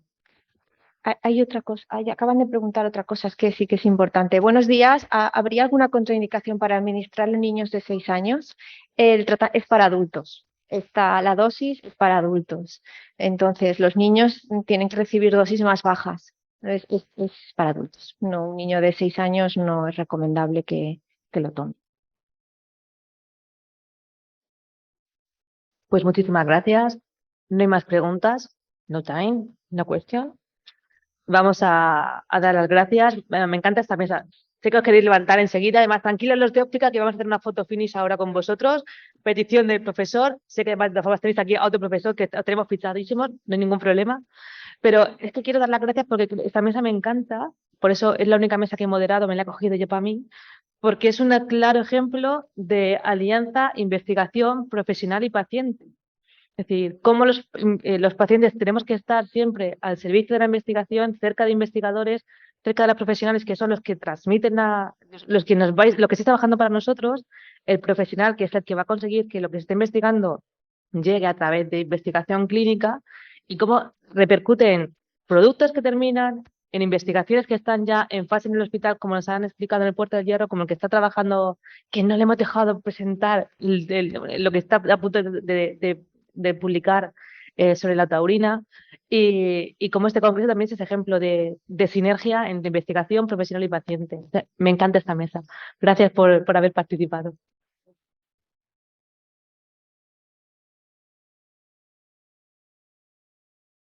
Hay otra cosa, acaban de preguntar otra cosa, es que sí que es importante. Buenos días, ¿habría alguna contraindicación para administrarlo a niños de 6 años? Es para adultos. la dosis es para adultos. Entonces, los niños tienen que recibir dosis más bajas. Es para adultos. No, un niño de 6 años no es recomendable que lo tome. Pues muchísimas gracias. No hay más preguntas. No time, no question. Vamos a dar las gracias. Me encanta esta mesa. Sé que os queréis levantar enseguida. Además, tranquilos los de óptica, que vamos a hacer una foto finish ahora con vosotros. Petición del profesor. Sé que además de todas formas tenéis aquí a otro profesor que tenemos fichadísimos, no hay ningún problema. Pero es que quiero dar las gracias porque esta mesa me encanta. Por eso es la única mesa que he moderado, me la he cogido yo para mí. Porque es un claro ejemplo de alianza, investigación, profesional y paciente. Es decir, cómo los pacientes tenemos que estar siempre al servicio de la investigación, cerca de investigadores, cerca de los profesionales que son los que transmiten lo que se está trabajando para nosotros, el profesional que es el que va a conseguir que lo que se está investigando llegue a través de investigación clínica y cómo repercute en productos que terminan, en investigaciones que están ya en fase en el hospital, como nos han explicado en el Puerto del Hierro, como el que está trabajando, que no le hemos dejado presentar lo que está a punto de publicar sobre la taurina y como este congreso también es ese ejemplo de sinergia entre investigación, profesional y paciente. Me encanta esta mesa. Gracias por haber participado.